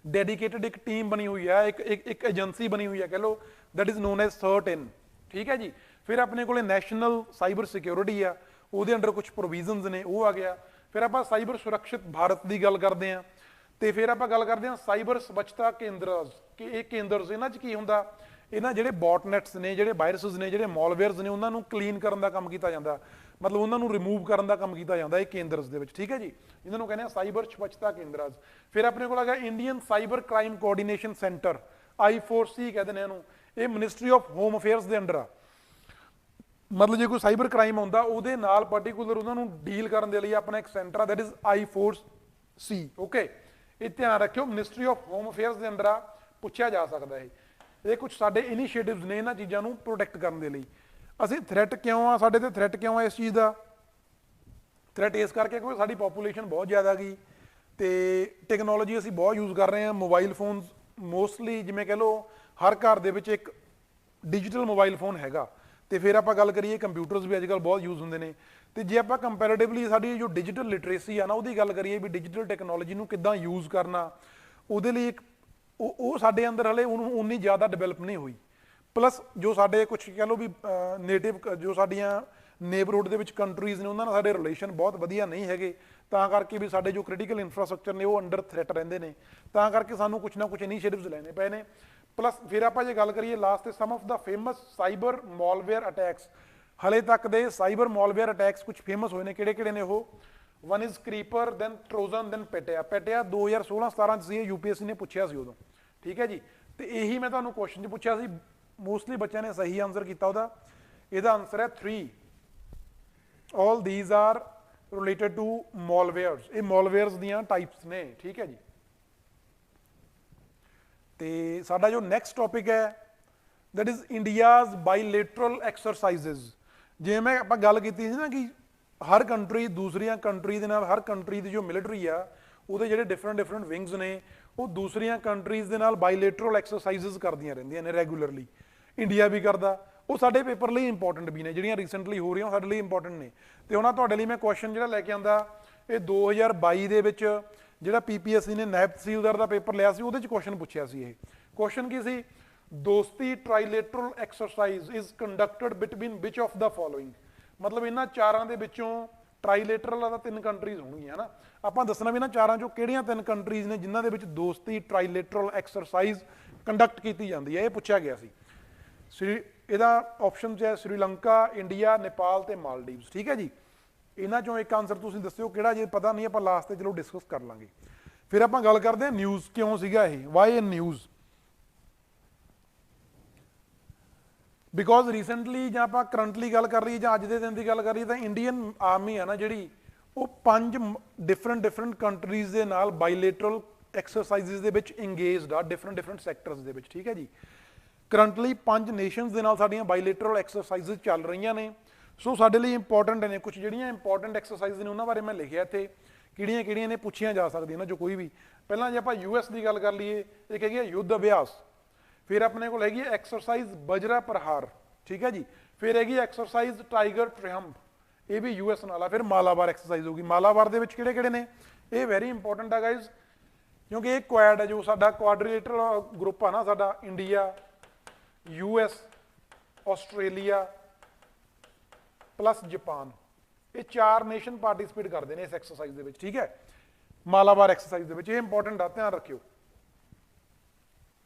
ਡੈਡੀਕੇਟਡ ਇੱਕ ਟੀਮ ਬਣੀ ਹੋਈ ਹੈ, ਇੱਕ ਏਜੰਸੀ ਬਣੀ ਹੋਈ ਹੈ ਕਹ ਲਓ, that is non as certain. ਠੀਕ ਹੈ ਜੀ। ਫਿਰ ਆਪਣੇ ਕੋਲੇ ਨੈਸ਼ਨਲ ਸਾਈਬਰ ਸਿਕਿਉਰਿਟੀ ਆ, ਉਹਦੇ ਅੰਡਰ ਕੁਝ ਪ੍ਰੋਵੀਜ਼ਨਸ ਨੇ, ਉਹ ਆ ਗਿਆ। ਫਿਰ ਆਪਾਂ ਸਾਈਬਰ ਸੁਰੱਖਿਅਤ ਭਾਰਤ ਦੀ ਗੱਲ ਕਰਦੇ ਹਾਂ, ਤੇ ਫਿਰ ਆਪਾਂ ਗੱਲ ਕਰਦੇ ਹਾਂ ਸਾਈਬਰ ਸਵੱਛਤਾ ਕੇਂਦਰਸ ਕਿ ਇਹ ਕੇਂਦਰਸ ਇਹਨਾਂ 'ਚ ਕੀ ਹੁੰਦਾ, ਇਹਨਾਂ ਜਿਹੜੇ ਬੌਟਨੈਟਸ ਨੇ, ਜਿਹੜੇ ਵਾਇਰਸਿਸ ਨੇ, ਜਿਹੜੇ ਮਾਲਵੇਅਰਸ ਨੇ, ਉਹਨਾਂ ਨੂੰ ਕਲੀਨ ਕਰਨ ਦਾ ਕੰਮ ਕੀਤਾ ਜਾਂਦਾ, ਮਤਲਬ ਉਹਨਾਂ ਨੂੰ ਰਿਮੂਵ ਕਰਨ ਦਾ ਕੰਮ ਕੀਤਾ ਜਾਂਦਾ ਇਹ ਕੇਂਦਰਸ ਦੇ ਵਿੱਚ। ਠੀਕ ਹੈ ਜੀ, ਇਹਨਾਂ ਨੂੰ ਕਹਿੰਦੇ ਆ ਸਾਈਬਰ ਸਵੱਛਤਾ ਕੇਂਦਰਸ। ਫਿਰ ਆਪਣੇ ਕੋਲ ਆ ਗਿਆ Indian cyber crime coordination centre, I4C ਕਹਿੰਦੇ ਨੇ ਇਹਨੂੰ। ਇਹ ਮਿਨਿਸਟਰੀ ਆਫ ਹੋਮ ਅਫੇਅਰਸ ਦੇ ਅੰਡਰ ਆ। ਮਤਲਬ ਜੇ ਕੋਈ ਸਾਈਬਰ ਕ੍ਰਾਈਮ ਆਉਂਦਾ ਉਹਦੇ ਨਾਲ ਪਰਟੀਕੂਲਰ ਉਹਨਾਂ ਨੂੰ ਡੀਲ ਕਰਨ ਦੇ ਲਈ ਆਪਣਾ ਇੱਕ ਸੈਂਟਰ ਆ, ਦੈਟ ਇਜ਼ I4C। ਓਕੇ, ਇਹ ਧਿਆਨ ਰੱਖਿਓ, ਮਿਨਿਸਟਰੀ ਆਫ ਹੋਮ ਅਫੇਅਰਸ ਦੇ ਅੰਡਰ ਆ, ਪੁੱਛਿਆ ਜਾ ਸਕਦਾ ਇਹ ਕੁਝ ਸਾਡੇ ਇਨੀਸ਼ੀਏਟਿਵਸ ਨੇ ਇਹਨਾਂ ਚੀਜ਼ਾਂ ਨੂੰ ਪ੍ਰੋਟੈਕਟ ਕਰਨ ਦੇ ਲਈ। ਅਸੀਂ ਥ੍ਰੈਟ ਕਿਉਂ ਆ, ਸਾਡੇ ਤੇ ਥ੍ਰੈਟ ਕਿਉਂ ਆ ਇਸ ਚੀਜ਼ ਦਾ? ਥ੍ਰੈਟ ਇਸ ਕਰਕੇ ਕਿਉਂਕਿ ਸਾਡੀ ਪੋਪੂਲੇਸ਼ਨ ਬਹੁਤ ਜ਼ਿਆਦਾ ਗਈ ਤੇ ਟੈਕਨੋਲੋਜੀ ਅਸੀਂ ਬਹੁਤ ਯੂਜ਼ ਕਰ ਰਹੇ ਹਾਂ। ਮੋਬਾਈਲ ਫੋਨਸ ਮੋਸਟਲੀ ਜਿਵੇਂ ਕਹਿ ਲਓ ਹਰ ਘਰ ਦੇ ਵਿੱਚ ਇੱਕ ਡਿਜੀਟਲ ਮੋਬਾਈਲ ਫੋਨ ਹੈਗਾ। ਤੇ ਫਿਰ ਆਪਾਂ ਗੱਲ ਕਰੀਏ ਕੰਪਿਊਟਰਸ ਵੀ ਅੱਜ ਕੱਲ੍ਹ ਬਹੁਤ ਯੂਜ਼ ਹੁੰਦੇ ਨੇ। ਤੇ ਜੇ ਆਪਾਂ ਕੰਪੈਰੇਟਿਵਲੀ ਸਾਡੀ ਜੋ ਡਿਜੀਟਲ ਲਿਟਰੇਸੀ ਆ ਨਾ ਉਹਦੀ ਗੱਲ ਕਰੀਏ ਵੀ ਡਿਜੀਟਲ ਟੈਕਨੋਲੋਜੀ ਨੂੰ ਕਿੱਦਾਂ ਯੂਜ਼ ਕਰਨਾ, ਉਹਦੇ ਲਈ ਇੱਕ ਉਹ ਸਾਡੇ ਅੰਦਰ ਹਲੇ ਉਹਨੂੰ ਉਨੀ ਜ਼ਿਆਦਾ ਡਿਵੈਲਪ ਨਹੀਂ ਹੋਈ। ਪਲੱਸ ਜੋ ਸਾਡੇ ਕੁਝ ਕਹਿ ਲਓ ਵੀ ਨੇਟਿਵ ਜੋ ਸਾਡੀਆਂ ਨੇਬਰਹੁੱਡ ਦੇ ਵਿੱਚ ਕੰਟਰੀਜ਼ ਨੇ ਉਹਨਾਂ ਨਾਲ ਸਾਡੇ ਰਿਲੇਸ਼ਨ ਬਹੁਤ ਵਧੀਆ ਨਹੀਂ ਹੈਗੇ, ਤਾਂ ਕਰਕੇ ਵੀ ਸਾਡੇ ਜੋ ਕ੍ਰਿਟੀਕਲ ਇਨਫਰਾਸਟਰਕਚਰ ਨੇ ਉਹ ਅੰਡਰ ਥ੍ਰੈਟ ਰਹਿੰਦੇ ਨੇ, ਤਾਂ ਕਰਕੇ ਸਾਨੂੰ ਕੁਝ ਨਾ ਕੁਝ ਇਨੀਸ਼ੀਏਟਿਵਸ ਲੈਣੇ ਪਏ ਨੇ। ਪਲੱਸ ਫਿਰ ਆਪਾਂ ਜੇ ਗੱਲ ਕਰੀਏ ਲਾਸਟ ਤੇ some of the famous cyber malware attacks, ਹਲੇ ਤੱਕ ਦੇ ਸਾਈਬਰ ਮਾਲਵੇਅਰ ਅਟੈਕਸ ਕੁਝ ਫੇਮਸ ਹੋਏ ਨੇ। ਕਿਹੜੇ ਕਿਹੜੇ ਨੇ ਉਹ? One is creeper, then trojan, then Petya 2016-17 ਚ ਸੀ, UPSC ਨੇ ਪੁੱਛਿਆ ਸੀ ਉਦੋਂ। ਠੀਕ ਹੈ ਜੀ, ਤੇ ਇਹੀ ਮੈਂ ਤੁਹਾਨੂੰ ਕੁਐਸਚਨ 'ਚ ਪੁੱਛਿਆ ਸੀ, ਮੋਸਟਲੀ ਬੱਚਿਆਂ ਨੇ ਸਹੀ ਆਨਸਰ ਕੀਤਾ ਉਹਦਾ। ਇਹਦਾ ਆਨਸਰ ਹੈ 3। ਆਲ ਥੀਜ਼ ਆਰ ਰਿਲੇਟਡ ਟੂ ਮਾਲਵੇਅਰਸ। ਇਹ ਮਾਲਵੇਅਰਸ ਦੀਆਂ ਟਾਈਪਸ ਨੇ। ਠੀਕ ਹੈ ਜੀ, ਤੇ ਸਾਡਾ ਜੋ ਨੈਕਸਟ ਟੌਪਿਕ ਹੈ ਦੈਟ ਇਜ਼ ਇੰਡੀਆਜ਼ ਬਾਈਲੇਟਰਲ ਐਕਸਰਸਾਈਜ਼ਸ। ਜਿਵੇਂ ਮੈਂ ਆਪਾਂ ਗੱਲ ਕੀਤੀ ਸੀ ਨਾ ਕਿ ਹਰ ਕੰਟਰੀ ਦੂਸਰੀਆਂ ਕੰਟਰੀ ਦੇ ਨਾਲ, ਹਰ ਕੰਟਰੀ ਦੀ ਜੋ ਮਿਲਟਰੀ ਆ ਉਹਦੇ ਜਿਹੜੇ ਡਿਫਰੈਂਟ ਵਿੰਗਸ ਨੇ ਉਹ ਦੂਸਰੀਆਂ ਕੰਟਰੀਜ਼ ਦੇ ਨਾਲ ਬਾਈਲੇਟਰਲ ਐਕਸਰਸਾਈਜ਼ਸ ਕਰਦੀਆਂ ਰਹਿੰਦੀਆਂ ਨੇ ਰੈਗੂਲਰਲੀ। ਇੰਡੀਆ ਵੀ ਕਰਦਾ, ਉਹ ਸਾਡੇ ਪੇਪਰ ਲਈ ਇੰਪੋਰਟੈਂਟ ਵੀ ਨੇ, ਜਿਹੜੀਆਂ ਰੀਸੈਂਟਲੀ ਹੋ ਰਹੀਆਂ ਉਹ ਸਾਡੇ ਲਈ ਇੰਪੋਰਟੈਂਟ ਨੇ। ਤੇ ਉਹਨਾਂ ਤੁਹਾਡੇ ਲਈ ਮੈਂ ਕੁਐਸਚਨ ਜਿਹੜਾ ਲੈ ਕੇ ਆਂਦਾ, ਇਹ 2022 ਦੇ ਵਿੱਚ ਜਿਹੜਾ PPSC ਨੇ ਨਾਇਬ ਤਹਿਸੀਲਦਾਰ ਦਾ ਪੇਪਰ ਲਿਆ ਸੀ ਉਹਦੇ 'ਚ ਕੁਐਸਚਨ ਪੁੱਛਿਆ ਸੀ। ਇਹ ਕੁਐਸਚਨ ਕੀ ਸੀ? Dosti trilateral exercise is conducted between which of the following. ਮਤਲਬ ਇਹਨਾਂ ਚਾਰਾਂ ਦੇ ਵਿੱਚੋਂ ਟ੍ਰਾਈਲੇਟਰਲ ਦਾ 3 ਕੰਟਰੀਜ਼ ਹੋਣਗੀਆਂ ਨਾ, ਆਪਾਂ ਦੱਸਣਾ ਵੀ ਇਹਨਾਂ ਚਾਰਾਂ ਚੋਂ ਕਿਹੜੀਆਂ 3 ਕੰਟਰੀਜ਼ ਨੇ ਜਿਨ੍ਹਾਂ ਦੇ ਵਿੱਚ ਦੋਸਤੀ ਟ੍ਰਾਈਲੇਟਰਲ ਐਕਸਰਸਾਈਜ਼ ਕੰਡਕਟ ਕੀਤੀ ਜਾਂਦੀ ਹੈ, ਇਹ ਪੁੱਛਿਆ ਗਿਆ ਸੀ। ਇਹਦਾ ਆਪਸ਼ਨ 'ਚ ਹੈ ਸ੍ਰੀਲੰਕਾ, ਇੰਡੀਆ, ਨੇਪਾਲ ਤੇ ਮਾਲਦੀਵਸ। ਠੀਕ ਹੈ ਜੀ, ਇਹਨਾਂ ਚੋਂ ਇੱਕ ਆਨਸਰ ਤੁਸੀਂ ਦੱਸਿਓ ਕਿਹੜਾ, ਜੇ ਪਤਾ ਨਹੀਂ ਆਪਾਂ ਲਾਸਟ ਤੇ ਚਲੋ ਡਿਸਕਸ ਕਰ ਲਾਂਗੇ। ਫਿਰ ਆਪਾਂ ਗੱਲ ਕਰਦੇ ਹਾਂ ਨਿਊਜ਼ ਕਿਉਂ ਸੀਗਾ ਇਹ, why in news. Because recently ਜਾਂ ਆਪਾਂ ਕਰੰਟਲੀ ਗੱਲ ਕਰ ਲਈਏ ਜਾਂ ਅੱਜ ਦੇ ਦਿਨ ਦੀ ਗੱਲ ਕਰ ਲਈਏ ਤਾਂ ਇੰਡੀਅਨ ਆਰਮੀ ਆ ਨਾ ਜਿਹੜੀ, ਉਹ 5 ਡਿਫਰੈਂਟ ਕੰਟਰੀਜ਼ ਦੇ ਨਾਲ ਬਾਈਲੇਟਰਲ ਐਕਸਰਸਾਈਜ਼ਸ ਦੇ ਵਿੱਚ ਇੰਗੇਜਡ ਆ, ਡਿਫਰੈਂਟ ਸੈਕਟਰਸ ਦੇ ਵਿੱਚ। ਠੀਕ ਹੈ ਜੀ, ਕਰੰਟਲੀ 5 ਨੇਸ਼ਨਸ ਦੇ ਨਾਲ ਸਾਡੀਆਂ ਬਾਈਲੇਟਰਲ ਐਕਸਰਸਾਈਜ਼ਸ ਚੱਲ ਰਹੀਆਂ ਨੇ। ਸੋ ਸਾਡੇ ਲਈ ਇੰਪੋਰਟੈਂਟ ਨੇ ਕੁਝ ਜਿਹੜੀਆਂ ਇੰਪੋਰਟੈਂਟ ਐਕਸਰਸਾਈਜ਼ ਨੇ ਉਹਨਾਂ ਬਾਰੇ ਮੈਂ ਲਿਖਿਆ ਇੱਥੇ, ਕਿਹੜੀਆਂ ਕਿਹੜੀਆਂ ਨੇ ਪੁੱਛੀਆਂ ਜਾ ਸਕਦੀਆਂ ਇਹਨਾਂ 'ਚੋਂ ਕੋਈ ਵੀ। ਪਹਿਲਾਂ ਜੇ ਆਪਾਂ US ਦੀ ਗੱਲ ਕਰ ਲਈਏ, ਇੱਕ ਹੈਗੀ ਹੈ ਯੁੱਧ ਅਭਿਆਸ। ਫਿਰ ਆਪਣੇ ਕੋਲ ਹੈਗੀ ਐਕਸਰਸਾਈਜ਼ ਬਜਰਾ ਪ੍ਰਹਾਰ। ਠੀਕ ਹੈ ਜੀ, ਫਿਰ ਹੈਗੀ ਐਕਸਰਸਾਈਜ਼ ਟਾਈਗਰ ਟ੍ਰਿਹੰਪ, ਇਹ ਵੀ US ਨਾਲ ਆ। ਫਿਰ ਮਾਲਾਬਾਰ ਐਕਸਰਸਾਈਜ਼ ਹੋਗੀ। ਮਾਲਾਬਾਰ ਦੇ ਵਿੱਚ ਕਿਹੜੇ ਕਿਹੜੇ ਨੇ? ਇਹ ਵੈਰੀ ਇੰਪੋਰਟੈਂਟ ਆ ਗਾਈਜ਼, ਕਿਉਂਕਿ ਇਹ ਕੁਆਡ ਹੈ ਜੋ ਸਾਡਾ ਕੁਆਡਰੀਲੇਟਰਲ ਗਰੁੱਪ ਆ ਨਾ ਸਾਡਾ, India, US, Australia plus Japan, ਇਹ 4 ਨੇਸ਼ਨ ਪਾਰਟਿਸਿਪੇਟ ਕਰਦੇ ਨੇ ਇਸ ਐਕਸਰਸਾਈਜ਼ ਦੇ ਵਿੱਚ। ਠੀਕ ਹੈ, ਮਾਲਾਬਾਰ ਐਕਸਰਸਾਈਜ਼ ਦੇ ਵਿੱਚ, ਇਹ ਇੰਪੋਰਟੈਂਟ ਆ, ਧਿਆਨ ਰੱਖਿਓ।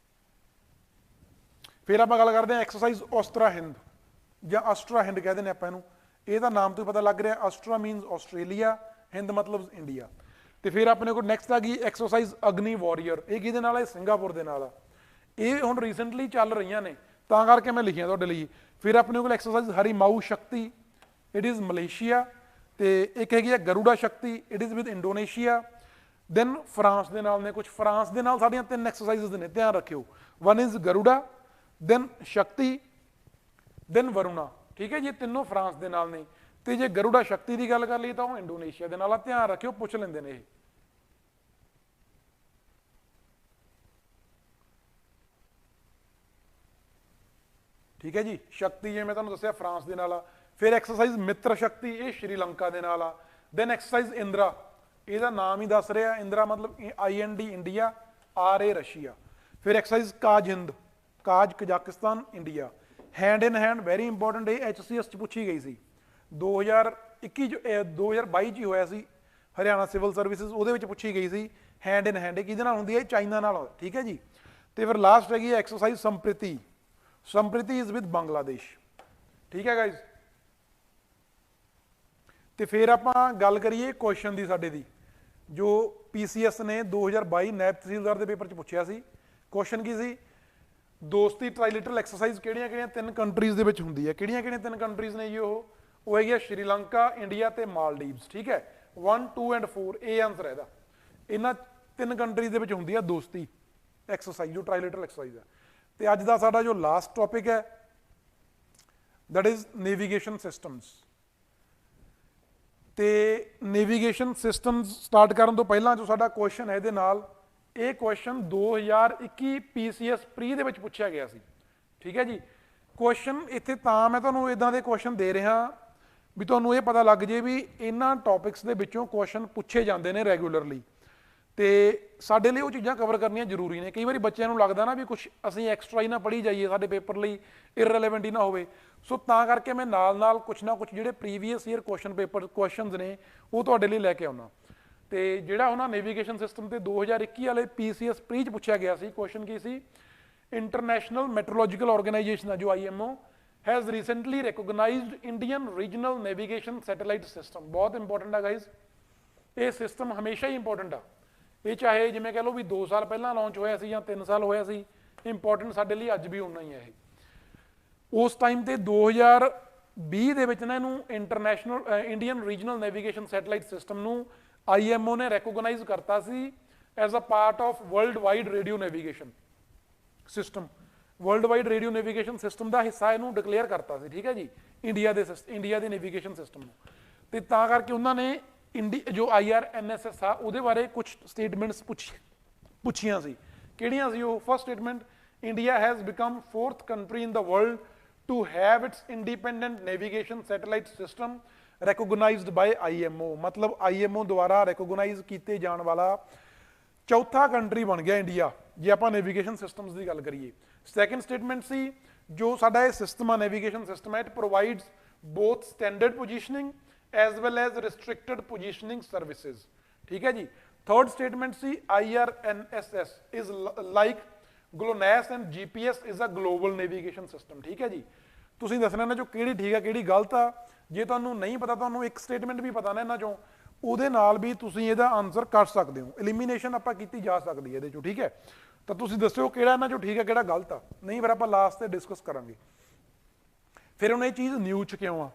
ਫਿਰ ਆਪਾਂ ਗੱਲ ਕਰਦੇ ਹਾਂ ਐਕਸਰਸਾਈਜ਼ ਔਸਤਰਾ ਹਿੰਦ ਜਾਂ ਅਸਟਰਾ ਹਿੰਦ ਕਹਿੰਦੇ ਨੇ ਆਪਾਂ ਇਹਨੂੰ। ਇਹਦਾ ਨਾਮ ਤੋਂ ਪਤਾ ਲੱਗ ਰਿਹਾ, ਅਸਟਰਾ ਮੀਨਸ ਆਸਟ੍ਰੇਲੀਆ हिंद मतलब इंडिया। तो फिर अपने को नैक्सट आ गई एक्सरसाइज अग्नि वॉरीयर, ये किहदे नाल है? सिंगापुर दे नाल। ये हुण रीसेंटली चल रही ने तां करके मैं लिखिया तुहाडे लई। फिर अपने को एक्सरसाइज हरीमाऊ शक्ति, इट इज़ मलेशिया। तो एक हैगी है Garuda Shakti, it is with Indonesia. Then France दे नाल ने कुछ, फ्रांस दे नाल साडियां 3 एक्सरसाइज ने, ध्यान रखियो। वन इज़ गरुड़ा, दैन शक्ति, दैन वरुणा। ठीक है जी, तीनों फ्रांस दे नाल ने। तो जे गरुड़ा शक्ति की गल कर ली तो इंडोनेशिया दे नाल आ, ध्यान रखियो, पुछ लेंदे ने। ठीक है जी, शक्ति जिवें मैं तुहानूं दस्सिया फ्रांस दे नाल आ। फिर एक्सरसाइज मित्र शक्ति, ये श्रीलंका दे नाल आ। दैन एक्सरसाइज इंदिरा, ਇਹਦਾ नाम ही दस रहा, इंदिरा मतलब IND इंडिया, RA रशिया। फिर exercise cause Hind, cause Kazakhstan India. Hand in hand very important, ये HCS च पूछी गई सी 2021 2022 च ही होया सी, हरियाणा सिविल सर्विसिज ਉਹਦੇ ਵਿੱਚ पूछी गई सी। हैंड इन हैंड किहदे नाल हुंदी है? चाइना नाल। ठीक है जी। तो फिर लास्ट हैगी exercise Sampriti, Sampriti is with Bangladesh. ठीक है गाइज। तो फिर आप गल करिए क्वेश्चन की साडे दी, जो PCS ने 2022 नैब तहसीलदार के पेपर च पूछा सी। क्वेश्चन की सी? दोस्ती ट्राईलिटरल एक्सरसाइज किहड़ियां-किहड़ियां 3 कंट्रीज़ दे विच हुंदी है? किहड़ियां-किहड़ियां 3 कंट्रीज़ ने जी? वो है श्रीलंका, इंडिया ते मालदीव्स। ठीक है, 1, 2 एंड 4 ए आंसर है इहदा। इन्हां 3 कंट्रीज़ दे विच हुंदी है दोस्ती एक्सरसाइज, जो ट्राईलिटरल एक्सरसाइज है। तो अज दा साडा जो लास्ट टॉपिक है दैट इज़ नेविगेशन सिस्टम्स। तो नेविगेशन सिस्टम्स स्टार्ट करने तो पहला जो साडा क्वेश्चन है, ये क्वेश्चन 2021 PCS प्री दे विच पूछा गया सी। ठीक है जी। क्वेश्चन इत्थे तां मैं तुहानूं इदां दे क्वेश्चन दे रहा भी तुहानूं ये पता लग जे भी इन्हां टॉपिक्स दे विचों क्वेश्चन पूछे जाते हैं रेगूलरली। तो साडे लई वो चीज़ां कवर करनियां जरूरी ने। कई बार बच्चों को लगता ना भी कुछ असीं एक्सट्रा ही ना पढ़ी जाइए, साडे पेपर लई इररेलेवेंट ही ना होवे। सो तां करके मैं नाल नाल कुछ ना कुछ जिहड़े previous year question paper questions ने वो तुहाडे लई लैके आउणा। तो जिहड़ा हुण नेविगेशन सिस्टम ते 2021 वाले PCS प्री च पूछा गया सी क्वेश्चन की सी? इंटरनेशनल मैट्रोलॉजिकल ऑर्गेनाइजेशन है जो IMO has recently recognised Indian regional navigation satellite system. बहुत इंपॉर्टेंट है गाइज, ये सिस्टम हमेशा ही इंपॉर्टेंट आ। ये चाहे जिमें कह लो भी 2 साल पहला लॉन्च होया सी या 3 साल होया सी, इंपॉर्टेंट साडे लई अज भी उन्ना ही है। उस टाइम ते 2020 दे विच ना इहनूं international Indian regional navigation satellite system नूं IMO ने रिकोगनाइज करता सी as a part of world wide radio navigation system. World wide radio navigation system का हिस्सा इहनूं डिकलेयर करता सी। ठीक है जी, इंडिया के नेविगेशन सिस्टम नूं। ते तां करके उन्होंने जो IRNSS आ उहदे बारे कुछ स्टेटमेंट्स पुछियां सी। किहड़ियां सी वो? First statement, India has become 4th country in the world to have its independent navigation satellite system recognized by IMO। मतलब IMO द्वारा रिकोगनाइज किए जाने वाला चौथा कंट्री बन गया इंडिया, जे आप नेविगेशन सिस्टम्स की गल करिए। सैकेंड स्टेटमेंट सी, जो साडा ये सिस्टम है नेविगेशन सिस्टम है, it provides both standard positioning as well as restricted positioning services. ठीक है जी। थर्ड स्टेटमेंट सी, IRNSS is like GLONASS and GPS is a global navigation system. ठीक है जी। तुसीं दसना ना जो किहड़ी ठीक है किहड़ी गलत आ। जे तुहानूं नहीं पता, तुहानूं एक स्टेटमेंट भी पता ना इन्हां चों, ਉਹਦੇ ਨਾਲ भी तुसीं ਇਹਦਾ आंसर कर सकते हो। एलिमीनेशन ਆਪਾਂ ਕੀਤੀ जा सकती है ਇਹਦੇ ਚੋਂ। ठीक है, ਤਾਂ ਤੁਸੀਂ ਦੱਸਿਓ ਕਿਹੜਾ ਇਹਨਾਂ ਚੋਂ ਠੀਕ ਹੈ ਕਿਹੜਾ ਗਲਤ ਆ। ਨਹੀਂ ਫਿਰ ਆਪਾਂ ਲਾਸਟ ਤੇ ਡਿਸਕਸ ਕਰਾਂਗੇ। ਫਿਰ ਹੁਣ ਇਹ ਚੀਜ਼ ਨਿਊਜ਼ 'ਚ ਕਿਉਂ ਆ?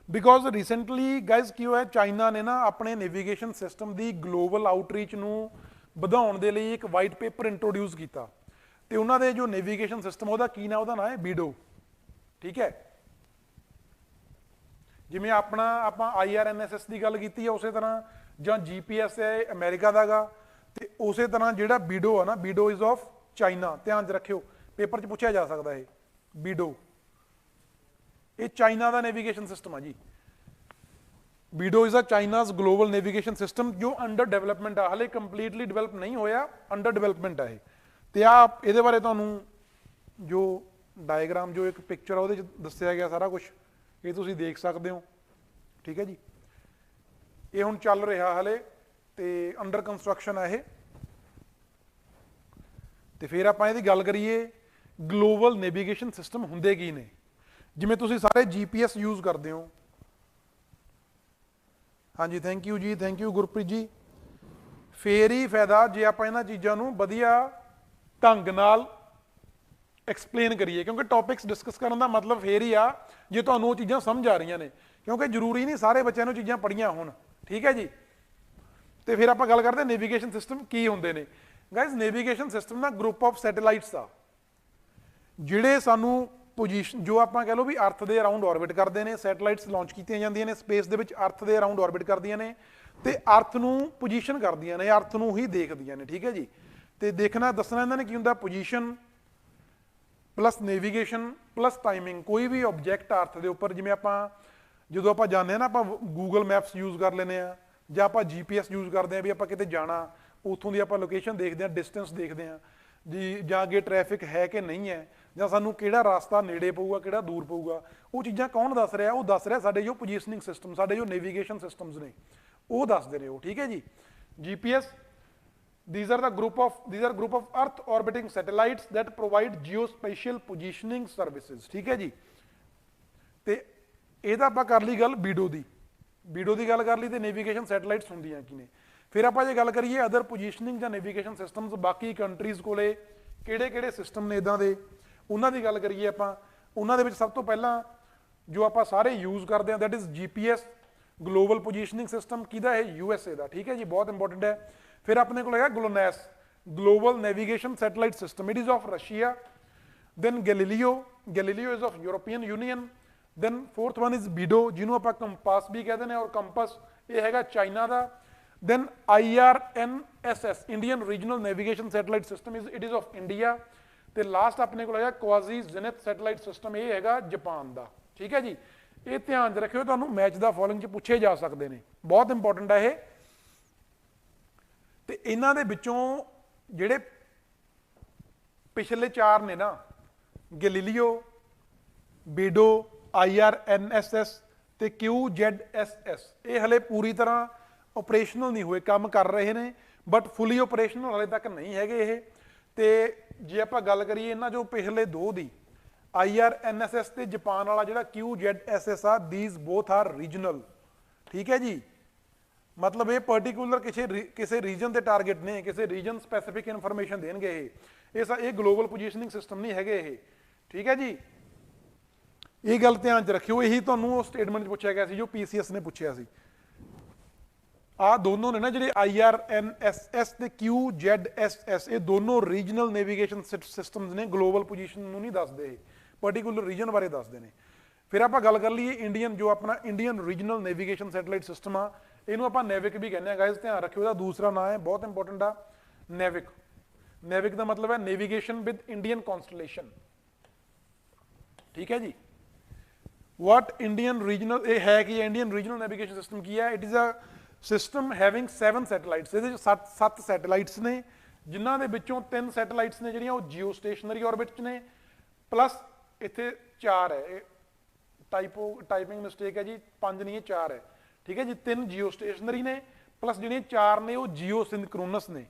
ਬਿਕੋਜ਼ ਰੀਸੈਂਟਲੀ ਗਾਇਜ਼ ਕੀ ਹੋਇਆ, ਚਾਈਨਾ ਨੇ ਨਾ ਆਪਣੇ ਨੈਵੀਗੇਸ਼ਨ ਸਿਸਟਮ ਦੀ ਗਲੋਬਲ ਆਊਟਰੀਚ ਨੂੰ ਵਧਾਉਣ ਦੇ ਲਈ ਇੱਕ ਵਾਈਟ ਪੇਪਰ ਇੰਟਰੋਡਿਊਸ ਕੀਤਾ। ਤੇ ਉਹਨਾਂ ਦੇ ਜੋ ਨੈਵੀਗੇਸ਼ਨ ਸਿਸਟਮ ਉਹਦਾ ਕੀ ਨਾਮ, ਉਹਦਾ ਨਾਮ ਹੈ BEDO। ਠੀਕ ਹੈ, ਜਿਵੇਂ ਆਪਣਾ ਆਪਾਂ IRNSS ਦੀ ਗੱਲ ਕੀਤੀ ਹੈ ਉਸੇ ਤਰ੍ਹਾਂ, ਜਾਂ GPS ਹੈ ਅਮਰੀਕਾ ਦਾ ਗਾ, ਤੇ ਉਸੇ ਤਰ੍ਹਾਂ ਜਿਹੜਾ BEDO ਆ ਨਾ, BEDO ਇਜ਼ ਆਫ ਚਾਈਨਾ। ਧਿਆਨ 'ਚ ਰੱਖਿਓ, ਪੇਪਰ 'ਚ ਪੁੱਛਿਆ ਜਾ ਸਕਦਾ ਇਹ BEDO। ਇਹ ਚਾਈਨਾ ਦਾ ਨੈਵੀਗੇਸ਼ਨ ਸਿਸਟਮ ਆ ਜੀ। BEDO is a China's global navigation system ਜੋ ਅੰਡਰ ਡਿਵੈਲਪਮੈਂਟ ਆ, ਹਲੇ ਕੰਪਲੀਟਲੀ ਡਿਵੈਲਪ ਨਹੀਂ ਹੋਇਆ, ਅੰਡਰ ਡਿਵੈਲਪਮੈਂਟ ਆ ਇਹ। ਤੇ ਆ ਇਹਦੇ ਬਾਰੇ ਤੁਹਾਨੂੰ ਜੋ ਡਾਇਗਰਾਮ, ਜੋ ਇੱਕ ਪਿਕਚਰ ਆ ਉਹਦੇ 'ਚ ਦੱਸਿਆ ਗਿਆ ਸਾਰਾ ਕੁਛ, ਇਹ ਤੁਸੀਂ ਦੇਖ ਸਕਦੇ ਹੋ। ਠੀਕ ਹੈ ਜੀ, ਇਹ ਹੁਣ ਚੱਲ ਰਿਹਾ ਹਲੇ ਤੇ ਅੰਡਰ ਕੰਸਟਰਕਸ਼ਨ ਆ ਇਹ। ਤੇ ਫਿਰ ਆਪਾਂ ਇਹਦੀ ਗੱਲ ਕਰੀਏ, ਗਲੋਬਲ ਨੈਵੀਗੇਸ਼ਨ ਸਿਸਟਮ ਹੁੰਦੇ ਕੀ ਨੇ। ਜਿਵੇਂ ਤੁਸੀਂ ਸਾਰੇ GPS ਯੂਜ਼ ਕਰਦੇ ਹੋ, हाँ जी थैंक यू जी, थैंक यू गुरप्रीत जी। ਫੇਰ ਹੀ ਫਾਇਦਾ ਜੇ ਆਪਾਂ ਇਹਨਾਂ ਚੀਜ਼ਾਂ ਨੂੰ ਵਧੀਆ ਢੰਗ ਨਾਲ ਐਕਸਪਲੇਨ ਕਰੀਏ, ਕਿਉਂਕਿ ਟੌਪਿਕਸ ਡਿਸਕਸ ਕਰਨ ਦਾ ਮਤਲਬ ਫੇਰ ਹੀ ਆ ਜੇ ਤੁਹਾਨੂੰ ਉਹ ਚੀਜ਼ਾਂ ਸਮਝ ਆ ਰਹੀਆਂ ਨੇ, ਕਿਉਂਕਿ ਜ਼ਰੂਰੀ ਨਹੀਂ ਸਾਰੇ ਬੱਚਿਆਂ ਨੂੰ ਚੀਜ਼ਾਂ ਪੜ੍ਹੀਆਂ ਹੋਣ, ਠੀਕ ਹੈ ਜੀ। ਤੇ ਫਿਰ ਆਪਾਂ ਗੱਲ ਕਰਦੇ ਨੈਵੀਗੇਸ਼ਨ ਸਿਸਟਮ ਕੀ ਹੁੰਦੇ ਨੇ। ਗਾਇਜ਼ ਨੈਵੀਗੇਸ਼ਨ ਸਿਸਟਮ ਨਾ ਗਰੁੱਪ ਆਫ ਸੈਟੇਲਾਈਟਸ ਆ ਜਿਹੜੇ ਸਾਨੂੰ ਪੋਜੀਸ਼ਨ, ਜੋ ਆਪਾਂ ਕਹ ਲਓ ਵੀ ਅਰਥ ਦੇ ਅਰਾਊਂਡ ਆਰਬਿਟ ਕਰਦੇ ਨੇ। ਸੈਟੇਲਾਈਟਸ ਲਾਂਚ ਕੀਤੀਆਂ ਜਾਂਦੀਆਂ ਨੇ ਸਪੇਸ ਦੇ ਵਿੱਚ, ਅਰਥ ਦੇ ਅਰਾਊਂਡ ਆਰਬਿਟ ਕਰਦੀਆਂ ਨੇ ਤੇ ਅਰਥ ਨੂੰ ਪੋਜੀਸ਼ਨ ਕਰਦੀਆਂ ਨੇ, ਅਰਥ ਨੂੰ ਹੀ ਦੇਖਦੀਆਂ ਨੇ, ਠੀਕ ਹੈ ਜੀ। ਤੇ ਦੇਖਣਾ ਦੱਸਣਾ ਇਹਨਾਂ ਨੇ ਕੀ ਹੁੰਦਾ, position plus navigation plus timing. ਕੋਈ ਵੀ ਆਬਜੈਕਟ ਅਰਥ ਦੇ ਉੱਪਰ, ਜਿਵੇਂ ਆਪਾਂ ਜਦੋਂ ਆਪਾਂ ਜਾਂਦੇ ਹਾਂ ਨਾ, ਆਪਾਂ ਗੂਗਲ ਮੈਪਸ ਯੂਜ਼ ਕਰ ਲੈਂਦੇ ਆ ਜਾਂ ਆਪਾਂ GPS ਯੂਜ਼ ਕਰਦੇ ਆ ਵੀ ਆਪਾਂ ਕਿਤੇ ਜਾਣਾ, ਉੱਥੋਂ ਦੀ ਆਪਾਂ ਲੋਕੇਸ਼ਨ ਦੇਖਦੇ ਆ, ਡਿਸਟੈਂਸ ਦੇਖਦੇ ਆ ਜੀ, ਜਾਂ ਅੱਗੇ ਟ੍ਰੈਫਿਕ ਹੈ ਕਿ ਨਹੀਂ ਹੈ, ਜਾਂ ਸਾਨੂੰ ਕਿਹੜਾ ਰਸਤਾ ਨੇੜੇ ਪਊਗਾ ਕਿਹੜਾ ਦੂਰ ਪਊਗਾ, ਉਹ ਚੀਜ਼ਾਂ ਕੌਣ ਦੱਸ ਰਿਹਾ, ਉਹ ਦੱਸ ਰਿਹਾ ਸਾਡੇ ਜੋ ਪੋਜੀਸ਼ਨਿੰਗ ਸਿਸਟਮ, ਸਾਡੇ ਜੋ ਨੈਵੀਗੇਸ਼ਨ ਸਿਸਟਮਸ ਨੇ ਉਹ ਦੱਸਦੇ ਨੇ ਉਹ, ਠੀਕ ਹੈ ਜੀ। GPS, these are group of earth orbiting satellites that provide geospatial positioning services, ਠੀਕ ਹੈ ਜੀ। ਤੇ ਇਹਦਾ ਆਪਾਂ ਕਰ ਲਈ ਗੱਲ ਵੀਡੋ ਦੀ ਗੱਲ ਕਰ ਲਈ, ਤੇ ਨੈਵੀਗੇਸ਼ਨ ਸੈਟੇਲਾਈਟਸ ਹੁੰਦੀਆਂ ਕੀ ਨੇ। ਫਿਰ ਆਪਾਂ ਜੇ ਗੱਲ ਕਰੀਏ ਅਦਰ ਪੋਜੀਸ਼ਨਿੰਗ ਜਾਂ ਨੈਵੀਗੇਸ਼ਨ ਸਿਸਟਮਸ, ਬਾਕੀ ਕੰਟਰੀਜ਼ ਕੋਲੇ ਕਿਹੜੇ ਕਿਹੜੇ ਸਿਸਟਮ ਨੇ ਇਦਾਂ ਦੇ, ਉਹਨਾਂ ਦੀ ਗੱਲ ਕਰੀਏ ਆਪਾਂ। ਉਹਨਾਂ ਦੇ ਵਿੱਚ ਸਭ ਤੋਂ ਪਹਿਲਾਂ ਜੋ ਆਪਾਂ ਸਾਰੇ ਯੂਜ਼ ਕਰਦੇ ਹਾਂ, that is GPS global positioning system. ਕਿਹਦਾ ਹੈ, USA ਦਾ, ਠੀਕ ਹੈ ਜੀ, ਬਹੁਤ ਇੰਪੋਰਟੈਂਟ ਹੈ। ਫਿਰ ਆਪਣੇ ਕੋਲ ਹੈਗਾ GLONASS global navigation satellite system, it is of Russia. Then Galileo is of European Union. Then fourth one is BEDO, ਜਿਹਨੂੰ ਆਪਾਂ ਕੰਪਾਸ ਵੀ ਕਹਿੰਦੇ ਨੇ, ਔਰ ਕੰਪਸ ਇਹ ਹੈਗਾ ਚਾਈਨਾ ਦਾ। Then IRNSS Indian regional navigation satellite system, it is of India. ਤੇ last ਆਪਣੇ ਕੋਲ ਹੈਗਾ ਕੁਆਜ਼ੀ ਜ਼ੇਨਿਥ ਸੈਟੇਲਾਈਟ ਸਿਸਟਮ, ਇਹ ਹੈਗਾ ਜਾਪਾਨ ਦਾ, ਠੀਕ ਹੈ ਜੀ। ਇਹ ਧਿਆਨ 'ਚ ਰੱਖਿਓ, ਤੁਹਾਨੂੰ ਮੈਚ ਦਾ ਫੋਲੋਇੰਗ 'ਚ ਪੁੱਛੇ ਜਾ ਸਕਦੇ ਨੇ, ਬਹੁਤ ਇੰਪੋਰਟੈਂਟ ਹੈ ਇਹ। ਤੇ ਇਹਨਾਂ ਦੇ ਵਿੱਚੋਂ ਜਿਹੜੇ ਪਿਛਲੇ ਚਾਰ ਨੇ ਨਾ, ਗੈਲੀਲੀਓ, BEDO, IRNSS ਤੇ QZSS, ਇਹ ਹਲੇ ਪੂਰੀ ਤਰ੍ਹਾਂ ਆਪਰੇਸ਼ਨਲ ਨਹੀਂ ਹੋਏ, ਕੰਮ ਕਰ ਰਹੇ ਨੇ ਬਟ ਫੁੱਲੀ ਆਪਰੇਸ਼ਨਲ ਹਲੇ ਤੱਕ ਨਹੀਂ ਹੈਗੇ ਇਹ। ਤੇ ਜੇ ਆਪਾਂ ਗੱਲ ਕਰੀਏ ਇਹਨਾਂ ਜੋ ਪਿਛਲੇ ਦੋ ਦੀ, IRNSS ਤੇ ਜਾਪਾਨ ਵਾਲਾ ਜਿਹੜਾ QZSS ਆ, these both are regional, ਠੀਕ ਹੈ ਜੀ। ਮਤਲਬ ਇਹ ਪਾਰਟਿਕੂਲਰ ਕਿਸੇ ਰੀਜਨ ਦੇ ਟਾਰਗੇਟ ਨੇ, ਕਿਸੇ ਰੀਜਨ ਸਪੈਸੀਫਿਕ ਇਨਫੋਰਮੇਸ਼ਨ ਦੇਣਗੇ ਇਹ ਗਲੋਬਲ ਪੋਜੀਸ਼ਨਿੰਗ ਸਿਸਟਮ ਨਹੀਂ ਹੈਗੇ ਇਹ, ਠੀਕ ਹੈ ਜੀ। ਇਹ ਗੱਲ ਧਿਆਨ 'ਚ ਰੱਖਿਓ, ਇਹੀ ਤੁਹਾਨੂੰ ਉਹ ਸਟੇਟਮੈਂਟ 'ਚ ਪੁੱਛਿਆ ਗਿਆ ਸੀ ਜੋ PCS ਨੇ ਪੁੱਛਿਆ ਸੀ। ਆਹ ਦੋਨੋਂ ਨੇ ਨਾ ਜਿਹੜੇ IRNSS ਤੇ QZSS, ਇਹ ਦੋਨੋਂ ਰੀਜਨਲ ਨੈਵੀਗੇਸ਼ਨ ਸਿਸਟਮਸ ਨੇ, ਗਲੋਬਲ ਪੋਜੀਸ਼ਨ ਨੂੰ ਨਹੀਂ ਦੱਸਦੇ, ਇਹ ਪਾਰਟਿਕੂਲਰ ਰੀਜਨ ਬਾਰੇ ਦੱਸਦੇ ਨੇ। ਫਿਰ ਆਪਾਂ ਗੱਲ ਕਰ ਲਈਏ ਇੰਡੀਅਨ, ਜੋ ਆਪਣਾ Indian regional navigation satellite system ਆ, ਇਹਨੂੰ ਆਪਾਂ ਨੈਵਿਕ ਵੀ ਕਹਿੰਦੇ ਆ ਗਾਇਜ਼, ਧਿਆਨ ਰੱਖਿਓ। ਇਹਦਾ ਦੂਸਰਾ ਨਾਮ ਹੈ, ਬਹੁਤ ਇੰਪੋਰਟੈਂਟ ਆ, ਨੈਵਿਕ। ਨੈਵਿਕ ਦਾ ਮਤਲਬ ਹੈ ਨੈਵੀਗੇਸ਼ਨ ਵਿਦ ਇੰਡੀਅਨ ਕੌਂਸਟੇਲੇਸ਼ਨ, ਠੀਕ ਹੈ ਜੀ। ਵਾਟ ਇੰਡੀਅਨ ਰੀਜਨਲ, ਇਹ ਹੈ ਕੀ, ਇੰਡੀਅਨ ਰੀਜਨਲ ਨੈਵੀਗੇਸ਼ਨ ਸਿਸਟਮ ਕੀ ਹੈ, it is a system having 7 satellites. ਇਹਦੇ ਵਿੱਚ 7 ਸੈਟੇਲਾਈਟਸ ਨੇ, ਜਿਨ੍ਹਾਂ ਦੇ ਵਿੱਚੋਂ 3 ਸੈਟੇਲਾਈਟਸ ਨੇ ਜਿਹੜੀਆਂ ਉਹ ਜੀਓ ਸਟੇਸ਼ਨਰੀ ਆਰਬਿਟ 'ਚ ਨੇ, ਪਲੱਸ ਇੱਥੇ 4 ਹੈ, ਇਹ ਟਾਈਪਿੰਗ ਮਿਸਟੇਕ ਹੈ ਜੀ, 5 ਨਹੀਂ, ਇਹ 4 ਹੈ, ਠੀਕ ਹੈ ਜੀ। 3 ਜੀਓ ਸਟੇਸ਼ਨਰੀ ਨੇ, ਪਲੱਸ ਜਿਹੜੀਆਂ 4 ਨੇ ਉਹ ਜੀਓ ਸਿੰਕਰੋਨਸ ਨੇ।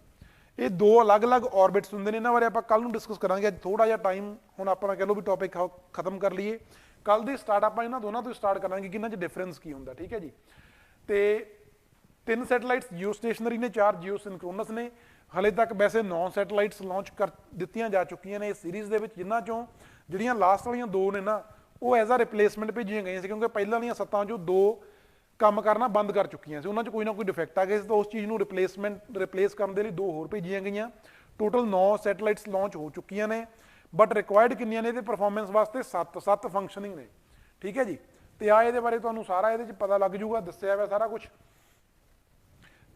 ਇਹ 2 ਅਲੱਗ-ਅਲੱਗ ਆਰਬਿਟਸ ਹੁੰਦੇ ਨੇ, ਇਹਨਾਂ ਬਾਰੇ ਆਪਾਂ ਕੱਲ ਨੂੰ ਡਿਸਕਸ ਕਰਾਂਗੇ। ਅੱਜ ਥੋੜਾ ਜਿਹਾ ਟਾਈਮ ਹੁਣ ਆਪਣਾ ਕਹਿ ਲਓ ਵੀ ਟੌਪਿਕ ਖਤਮ ਕਰ ਲਈਏ, ਕੱਲ ਦੀ ਸਟਾਰਟ ਆਪਾਂ ਇਹਨਾਂ ਦੋਨਾਂ ਤੋਂ ਸਟਾਰਟ ਕਰਾਂਗੇ ਕਿ ਇਹਨਾਂ 'ਚ ਡਿਫਰੈਂਸ ਕੀ ਹੁੰਦਾ, ਠੀਕ ਹੈ ਜੀ। ਤੇ 3 ਸੈਟੇਲਾਈਟਸ ਜੀਓ ਸਟੇਸ਼ਨਰੀ ਨੇ, 4 ਜੀਓ ਸਿੰਕਰੋਨਸ ਨੇ। ਹਲੇ ਤੱਕ ਵੈਸੇ 9 ਸੈਟੇਲਾਈਟਸ ਲਾਂਚ ਕਰ ਦਿੱਤੀਆਂ ਜਾ ਚੁੱਕੀਆਂ ਨੇ ਇਸ ਸੀਰੀਜ਼ ਦੇ ਵਿੱਚ, ਜਿਨ੍ਹਾਂ ਚੋਂ ਜਿਹੜੀਆਂ ਲਾਸਟ ਵਾਲੀਆਂ 2 ਨੇ ਨਾ, ਉਹ ਐਜ਼ ਅ ਰਿਪਲੇਸਮੈਂਟ ਭੇਜੀਆਂ ਗਈਆਂ ਸੀ, ਕਿਉਂਕਿ ਪਹਿਲਾਂ ਵਾਲੀਆਂ 7 ਚੋਂ 2 ਕੰਮ ਕਰਨਾ ਬੰਦ ਕਰ ਚੁੱਕੀਆਂ ਸੀ, ਉਹਨਾਂ 'ਚ ਕੋਈ ਨਾ ਕੋਈ ਡਿਫੈਕਟ ਆ ਗਿਆ ਸੀ, ਤਾਂ ਉਸ ਚੀਜ਼ ਨੂੰ ਰਿਪਲੇਸ ਕਰਨ ਦੇ ਲਈ 2 ਹੋਰ ਭੇਜੀਆਂ ਗਈਆਂ। ਟੋਟਲ 9 ਸੈਟੇਲਾਈਟਸ ਲਾਂਚ ਹੋ ਚੁੱਕੀਆਂ ਨੇ, ਬਟ ਰਿਕੁਆਇਰਡ ਕਿੰਨੀਆਂ ਨੇ ਇਹਦੇ ਪਰਫਾਰਮੈਂਸ ਵਾਸਤੇ? 7 ਫੰਕਸ਼ਨਿੰਗ ਨੇ, ਠੀਕ ਹੈ ਜੀ। ਤੇ ਆ ਇਹਦੇ ਬਾਰੇ ਤੁਹਾਨੂੰ ਸਾਰਾ ਇਹਦੇ 'ਚ ਪਤਾ ਲੱਗ ਜੂਗਾ, ਦੱਸਿਆ ਹੋਇਆ ਸਾਰਾ ਕੁਝ।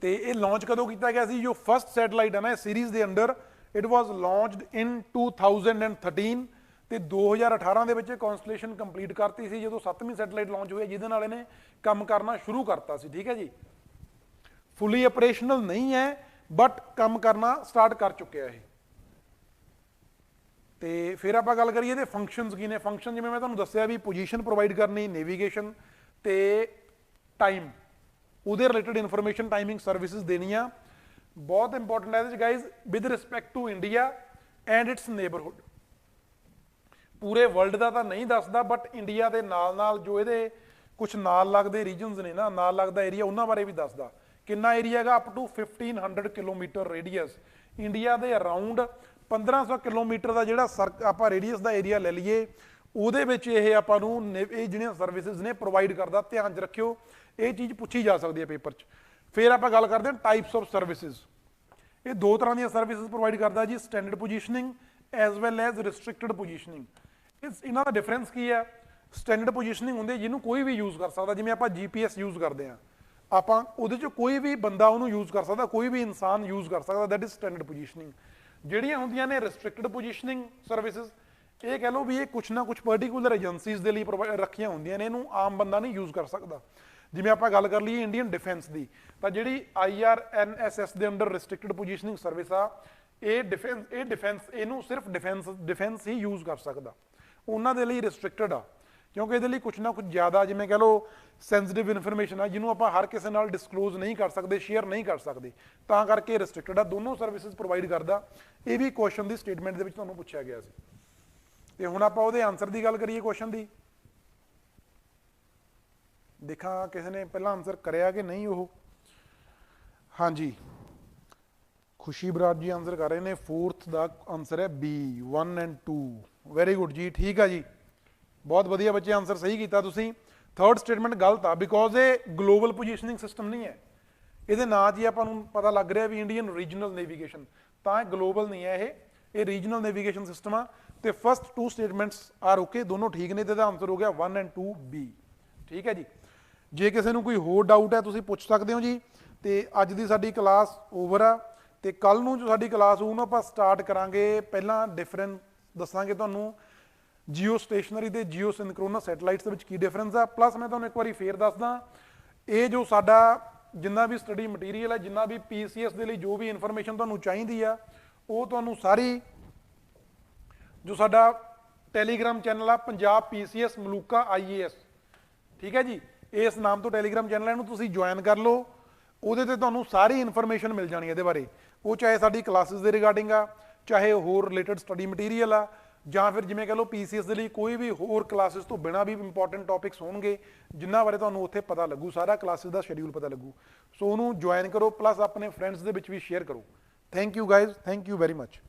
ਤੇ ਇਹ ਲਾਂਚ ਕਦੋਂ ਕੀਤਾ ਗਿਆ ਸੀ? ਜੋ ਫਸਟ ਸੈਟੇਲਾਈਟ ਹੈ ਨਾ ਇਸ ਸੀਰੀਜ਼ ਦੇ ਅੰਡਰ, ਇਟ ਵਾਜ਼ ਲਾਂਚਡ ਇਨ 2013 ਤੇ 2018 ਦੇ ਵਿੱਚ ਕੌਂਸਟੇਲੇਸ਼ਨ ਕੰਪਲੀਟ ਕਰਤੀ ਸੀ, ਜਦੋਂ 7ਵੀਂ ਸੈਟੇਲਾਈਟ ਲਾਂਚ ਹੋਈ, ਜਿਹਦੇ ਨਾਲ ਇਹਨੇ ਕੰਮ ਕਰਨਾ ਸ਼ੁਰੂ ਕਰਤਾ ਸੀ, ਠੀਕ ਹੈ ਜੀ। ਫੁੱਲੀ ਆਪਰੇਸ਼ਨਲ ਨਹੀਂ ਹੈ ਬਟ ਕੰਮ ਕਰਨਾ ਸਟਾਰਟ ਕਰ ਚੁੱਕਿਆ ਇਹ। ਤੇ ਫਿਰ ਆਪਾਂ ਗੱਲ ਕਰੀਏ ਇਹਦੇ ਫੰਕਸ਼ਨਸ ਕੀ ਨੇ। ਫੰਕਸ਼ਨ ਜਿਵੇਂ ਮੈਂ ਤੁਹਾਨੂੰ ਦੱਸਿਆ ਵੀ ਪੋਜੀਸ਼ਨ ਪ੍ਰੋਵਾਈਡ ਕਰਨੀ, ਨੈਵੀਗੇਸ਼ਨ ਤੇ ਟਾਈਮ, ਉਹਦੇ ਰਿਲੇਟਡ ਇਨਫੋਰਮੇਸ਼ਨ, ਟਾਈਮਿੰਗ ਸਰਵਿਸਿਜ਼ ਦੇਣੀਆਂ, ਬਹੁਤ ਇੰਪੋਰਟੈਂਟ ਹੈ ਇਹਦੇ 'ਚ guys, with respect to India and its neighbourhood. ਪੂਰੇ ਵਰਲਡ ਦਾ ਤਾਂ ਨਹੀਂ ਦੱਸਦਾ, ਬਟ ਇੰਡੀਆ ਦੇ ਨਾਲ ਨਾਲ ਜੋ ਇਹਦੇ ਕੁਝ ਨਾਲ ਲੱਗਦੇ ਰੀਜਨਸ ਨੇ ਨਾ, ਨਾਲ ਲੱਗਦਾ ਏਰੀਆ, ਉਹਨਾਂ ਬਾਰੇ ਵੀ ਦੱਸਦਾ। ਕਿੰਨਾ ਏਰੀਆ ਹੈਗਾ? Up to 1500 kilometre radius. India ਦੇ ਅਰਾਊਂਡ 1500 ਕਿਲੋਮੀਟਰ ਦਾ ਜਿਹੜਾ ਆਪਾਂ ਰੇਡੀਅਸ ਦਾ ਏਰੀਆ ਲੈ ਲਈਏ, ਉਹਦੇ ਵਿੱਚ ਇਹ ਆਪਾਂ ਨੂੰ ਇਹ ਜਿਹੜੀਆਂ ਸਰਵਿਸਿਜ਼ ਨੇ ਪ੍ਰੋਵਾਈਡ ਕਰਦਾ। ਧਿਆਨ 'ਚ ਰੱਖਿਓ, ਇਹ ਚੀਜ਼ ਪੁੱਛੀ ਜਾ ਸਕਦੀ ਹੈ ਪੇਪਰ 'ਚ। ਫਿਰ ਆਪਾਂ ਗੱਲ ਕਰਦੇ ਹਾਂ ਟਾਈਪਸ ਆਫ ਸਰਵਿਸਿਜ਼। ਇਹ ਦੋ ਤਰ੍ਹਾਂ ਦੀਆਂ ਸਰਵਿਸਿਜ਼ ਪ੍ਰੋਵਾਈਡ ਕਰਦਾ ਜੀ, standard positioning as well as restricted positioning. ਇਹਨਾਂ ਦਾ ਡਿਫਰੈਂਸ ਕੀ ਹੈ? ਸਟੈਂਡਰਡ ਪੋਜੀਸ਼ਨਿੰਗ ਹੁੰਦੀ ਜਿਹਨੂੰ ਕੋਈ ਵੀ ਯੂਜ਼ ਕਰ ਸਕਦਾ, ਜਿਵੇਂ ਆਪਾਂ GPS ਯੂਜ਼ ਕਰਦੇ ਹਾਂ, ਆਪਾਂ ਉਹਦੇ 'ਚ ਕੋਈ ਵੀ ਬੰਦਾ ਉਹਨੂੰ ਯੂਜ਼ ਕਰ ਸਕਦਾ, ਕੋਈ ਵੀ ਇਨਸਾਨ ਯੂਜ਼ ਕਰ ਸਕਦਾ, ਦੈਟ ਇਜ਼ ਸਟੈਂਡਰਡ ਪੋਜੀਸ਼ਨਿੰਗ। ਜਿਹੜੀਆਂ ਹੁੰਦੀਆਂ ਨੇ ਰਿਸਟ੍ਰਿਕਟਡ ਪੋਜੀਸ਼ਨਿੰਗ ਸਰਵਿਸਿਜ਼, ਇਹ ਕਹਿ ਲਓ ਵੀ ਇਹ ਕੁਛ ਨਾ ਕੁਛ ਪਰਟੀਕੂਲਰ ਏਜੰਸੀਜ਼ ਦੇ ਲਈ ਰੱਖੀਆਂ ਹੁੰਦੀਆਂ ਨੇ, ਇਹਨੂੰ ਆਮ ਬੰਦਾ ਨਹੀਂ ਯੂਜ਼ ਕਰ ਸਕਦਾ। ਜਿਵੇਂ ਆਪਾਂ ਗੱਲ ਕਰ ਲਈਏ ਇੰਡੀਅਨ ਡਿਫੈਂਸ ਦੀ, ਤਾਂ ਜਿਹੜੀ IRNSS ਦੇ ਅੰਡਰ ਰਿਸਟ੍ਰਿਕਟਡ ਪੋਜੀਸ਼ਨਿੰਗ ਸਰਵਿਸ ਆ, ਇਹ ਡਿਫੈਂਸ ਇਹਨੂੰ ਸਿਰਫ ਡਿਫੈਂਸ ਹੀ ਯੂਜ਼ ਕਰ ਸਕਦਾ, ਉਹਨਾਂ ਦੇ ਲਈ ਰਿਸਟ੍ਰਿਕਟਡ ਆ। ਕਿਉਂਕਿ ਇਹਦੇ ਲਈ ਕੁਛ ਨਾ ਕੁਛ ਜ਼ਿਆਦਾ, ਜਿਵੇਂ ਕਹ ਲਓ ਸੈਂਸਿਟਿਵ ਇਨਫੋਰਮੇਸ਼ਨ ਆ, ਜਿਹਨੂੰ ਆਪਾਂ ਹਰ ਕਿਸੇ ਨਾਲ ਡਿਸਕਲੋਜ਼ ਨਹੀਂ ਕਰ ਸਕਦੇ, ਸ਼ੇਅਰ ਨਹੀਂ ਕਰ ਸਕਦੇ, ਤਾਂ ਕਰਕੇ ਰਿਸਟ੍ਰਿਕਟਡ ਆ। ਦੋਨੋਂ ਸਰਵਿਸਿਜ਼ ਪ੍ਰੋਵਾਈਡ ਕਰਦਾ। ਇਹ ਵੀ ਕੁਐਸਚਨ ਦੀ ਸਟੇਟਮੈਂਟ ਦੇ ਵਿੱਚ ਤੁਹਾਨੂੰ ਪੁੱਛਿਆ ਗਿਆ ਸੀ। ਤੇ ਹੁਣ ਆਪਾਂ ਉਹਦੇ ਆਨਸਰ ਦੀ ਗੱਲ ਕਰੀਏ ਕੁਐਸਚਨ ਦੀ। ਦੇਖਾਂ ਕਿਸੇ ਨੇ ਪਹਿਲਾਂ ਆਨਸਰ ਕਰਿਆ ਕਿ ਨਹੀਂ। ਉਹ ਹਾਂਜੀ, ਖੁਸ਼ੀ ਬਰਾੜ ਜੀ ਆਨਸਰ ਕਰ ਰਹੇ ਨੇ। 4th ਦਾ ਆਨਸਰ ਹੈ B, 1 and 2। ਵੈਰੀ ਗੁੱਡ ਜੀ, ਠੀਕ ਆ ਜੀ, ਬਹੁਤ ਵਧੀਆ ਬੱਚੇ, ਆਨਸਰ ਸਹੀ ਕੀਤਾ ਤੁਸੀਂ। 3rd ਸਟੇਟਮੈਂਟ ਗਲਤ ਆ, ਬਿਕੋਜ਼ ਇਹ ਗਲੋਬਲ ਪੋਜੀਸ਼ਨਿੰਗ ਸਿਸਟਮ ਨਹੀਂ ਹੈ। ਇਹਦੇ ਨਾਂ 'ਚ ਹੀ ਆਪਾਂ ਨੂੰ ਪਤਾ ਲੱਗ ਰਿਹਾ ਵੀ ਇੰਡੀਅਨ ਰੀਜਨਲ ਨੈਵੀਗੇਸ਼ਨ, ਤਾਂ ਇਹ ਗਲੋਬਲ ਨਹੀਂ ਹੈ, ਇਹ ਰੀਜਨਲ ਨੈਵੀਗੇਸ਼ਨ ਸਿਸਟਮ ਆ। ਤੇ ਫਸਟ 2 ਸਟੇਟਮੈਂਟਸ ਆਰ ਓਕੇ, ਦੋਨੋਂ ਠੀਕ ਨੇ, ਤੇ ਇਹਦਾ ਆਨਸਰ ਹੋ ਗਿਆ 1 and 2 B। ਠੀਕ ਹੈ ਜੀ। ਜੇ ਕਿਸੇ ਨੂੰ ਕੋਈ ਹੋਰ ਡਾਊਟ ਹੈ ਤੁਸੀਂ ਪੁੱਛ ਸਕਦੇ ਹੋ ਜੀ। ਤੇ ਅੱਜ ਦੀ ਸਾਡੀ ਕਲਾਸ ਓਵਰ ਆ, ਤੇ ਕੱਲ ਨੂੰ ਜੋ ਸਾਡੀ ਕਲਾਸ ਉਹਨੂੰ ਆਪਾਂ ਸਟਾਰਟ ਕਰਾਂਗੇ। ਪਹਿਲਾਂ ਡਿਫਰੈਂਸ ਦੱਸਾਂਗੇ ਤੁਹਾਨੂੰ ਜੀਓ ਸਟੇਸ਼ਨਰੀ ਤੇ ਜੀਓ ਸਿੰਕਰੋਨਸ ਸੈਟੇਲਾਈਟਸ ਦੇ ਵਿੱਚ ਕੀ ਡਿਫਰੈਂਸ ਆ। ਪਲੱਸ ਮੈਂ ਤੁਹਾਨੂੰ ਇੱਕ ਵਾਰੀ ਫੇਰ ਦੱਸਦਾ, ਇਹ ਜੋ ਸਾਡਾ ਜਿੰਨਾ ਵੀ ਸਟੱਡੀ ਮਟੀਰੀਅਲ ਹੈ, ਜਿੰਨਾ ਵੀ PCS ਦੇ ਲਈ ਜੋ ਵੀ ਇਨਫੋਰਮੇਸ਼ਨ ਤੁਹਾਨੂੰ ਚਾਹੀਦੀ ਆ, ਉਹ ਤੁਹਾਨੂੰ ਸਾਰੀ ਜੋ ਸਾਡਾ ਟੈਲੀਗ੍ਰਾਮ ਚੈਨਲ ਆ ਪੰਜਾਬ PCS ਮਲੂਕਾ IAS, ਠੀਕ ਹੈ ਜੀ, ਇਸ ਨਾਮ ਤੋਂ ਟੈਲੀਗ੍ਰਾਮ ਚੈਨਲ ਹੈ, ਇਹਨੂੰ ਤੁਸੀਂ ਜੁਆਇਨ ਕਰ ਲਓ। ਉਹਦੇ ਤੇ ਤੁਹਾਨੂੰ ਸਾਰੀ ਇਨਫੋਰਮੇਸ਼ਨ ਮਿਲ ਜਾਣੀ ਇਹਦੇ ਬਾਰੇ। ਉਹ ਚਾਹੇ ਸਾਡੀ ਕਲਾਸਿਸ ਦੇ ਰਿਗਾਰਡਿੰਗ ਆ, ਚਾਹੇ ਹੋਰ ਰਿਲੇਟਡ ਸਟੱਡੀ ਮਟੀਰੀਅਲ ਆ, ਜਾਂ ਫਿਰ ਜਿਵੇਂ ਕਹ ਲਓ PCS ਦੇ ਲਈ ਕੋਈ ਵੀ ਹੋਰ ਕਲਾਸਿਸ ਤੋਂ ਬਿਨਾਂ ਵੀ ਇੰਪੋਰਟੈਂਟ ਟੌਪਿਕਸ ਹੋਣਗੇ ਜਿਨ੍ਹਾਂ ਬਾਰੇ ਤੁਹਾਨੂੰ ਉੱਥੇ ਪਤਾ ਲੱਗੂ, ਸਾਰਾ ਕਲਾਸਿਸ ਦਾ ਸ਼ੈਡਿਊਲ ਪਤਾ ਲੱਗੂ। ਸੋ ਉਹਨੂੰ ਜੁਆਇਨ ਕਰੋ, ਪਲੱਸ ਆਪਣੇ ਫਰੈਂਡਸ ਦੇ ਵਿੱਚ ਵੀ ਸ਼ੇਅਰ ਕਰੋ। Thank you guys, thank you very much.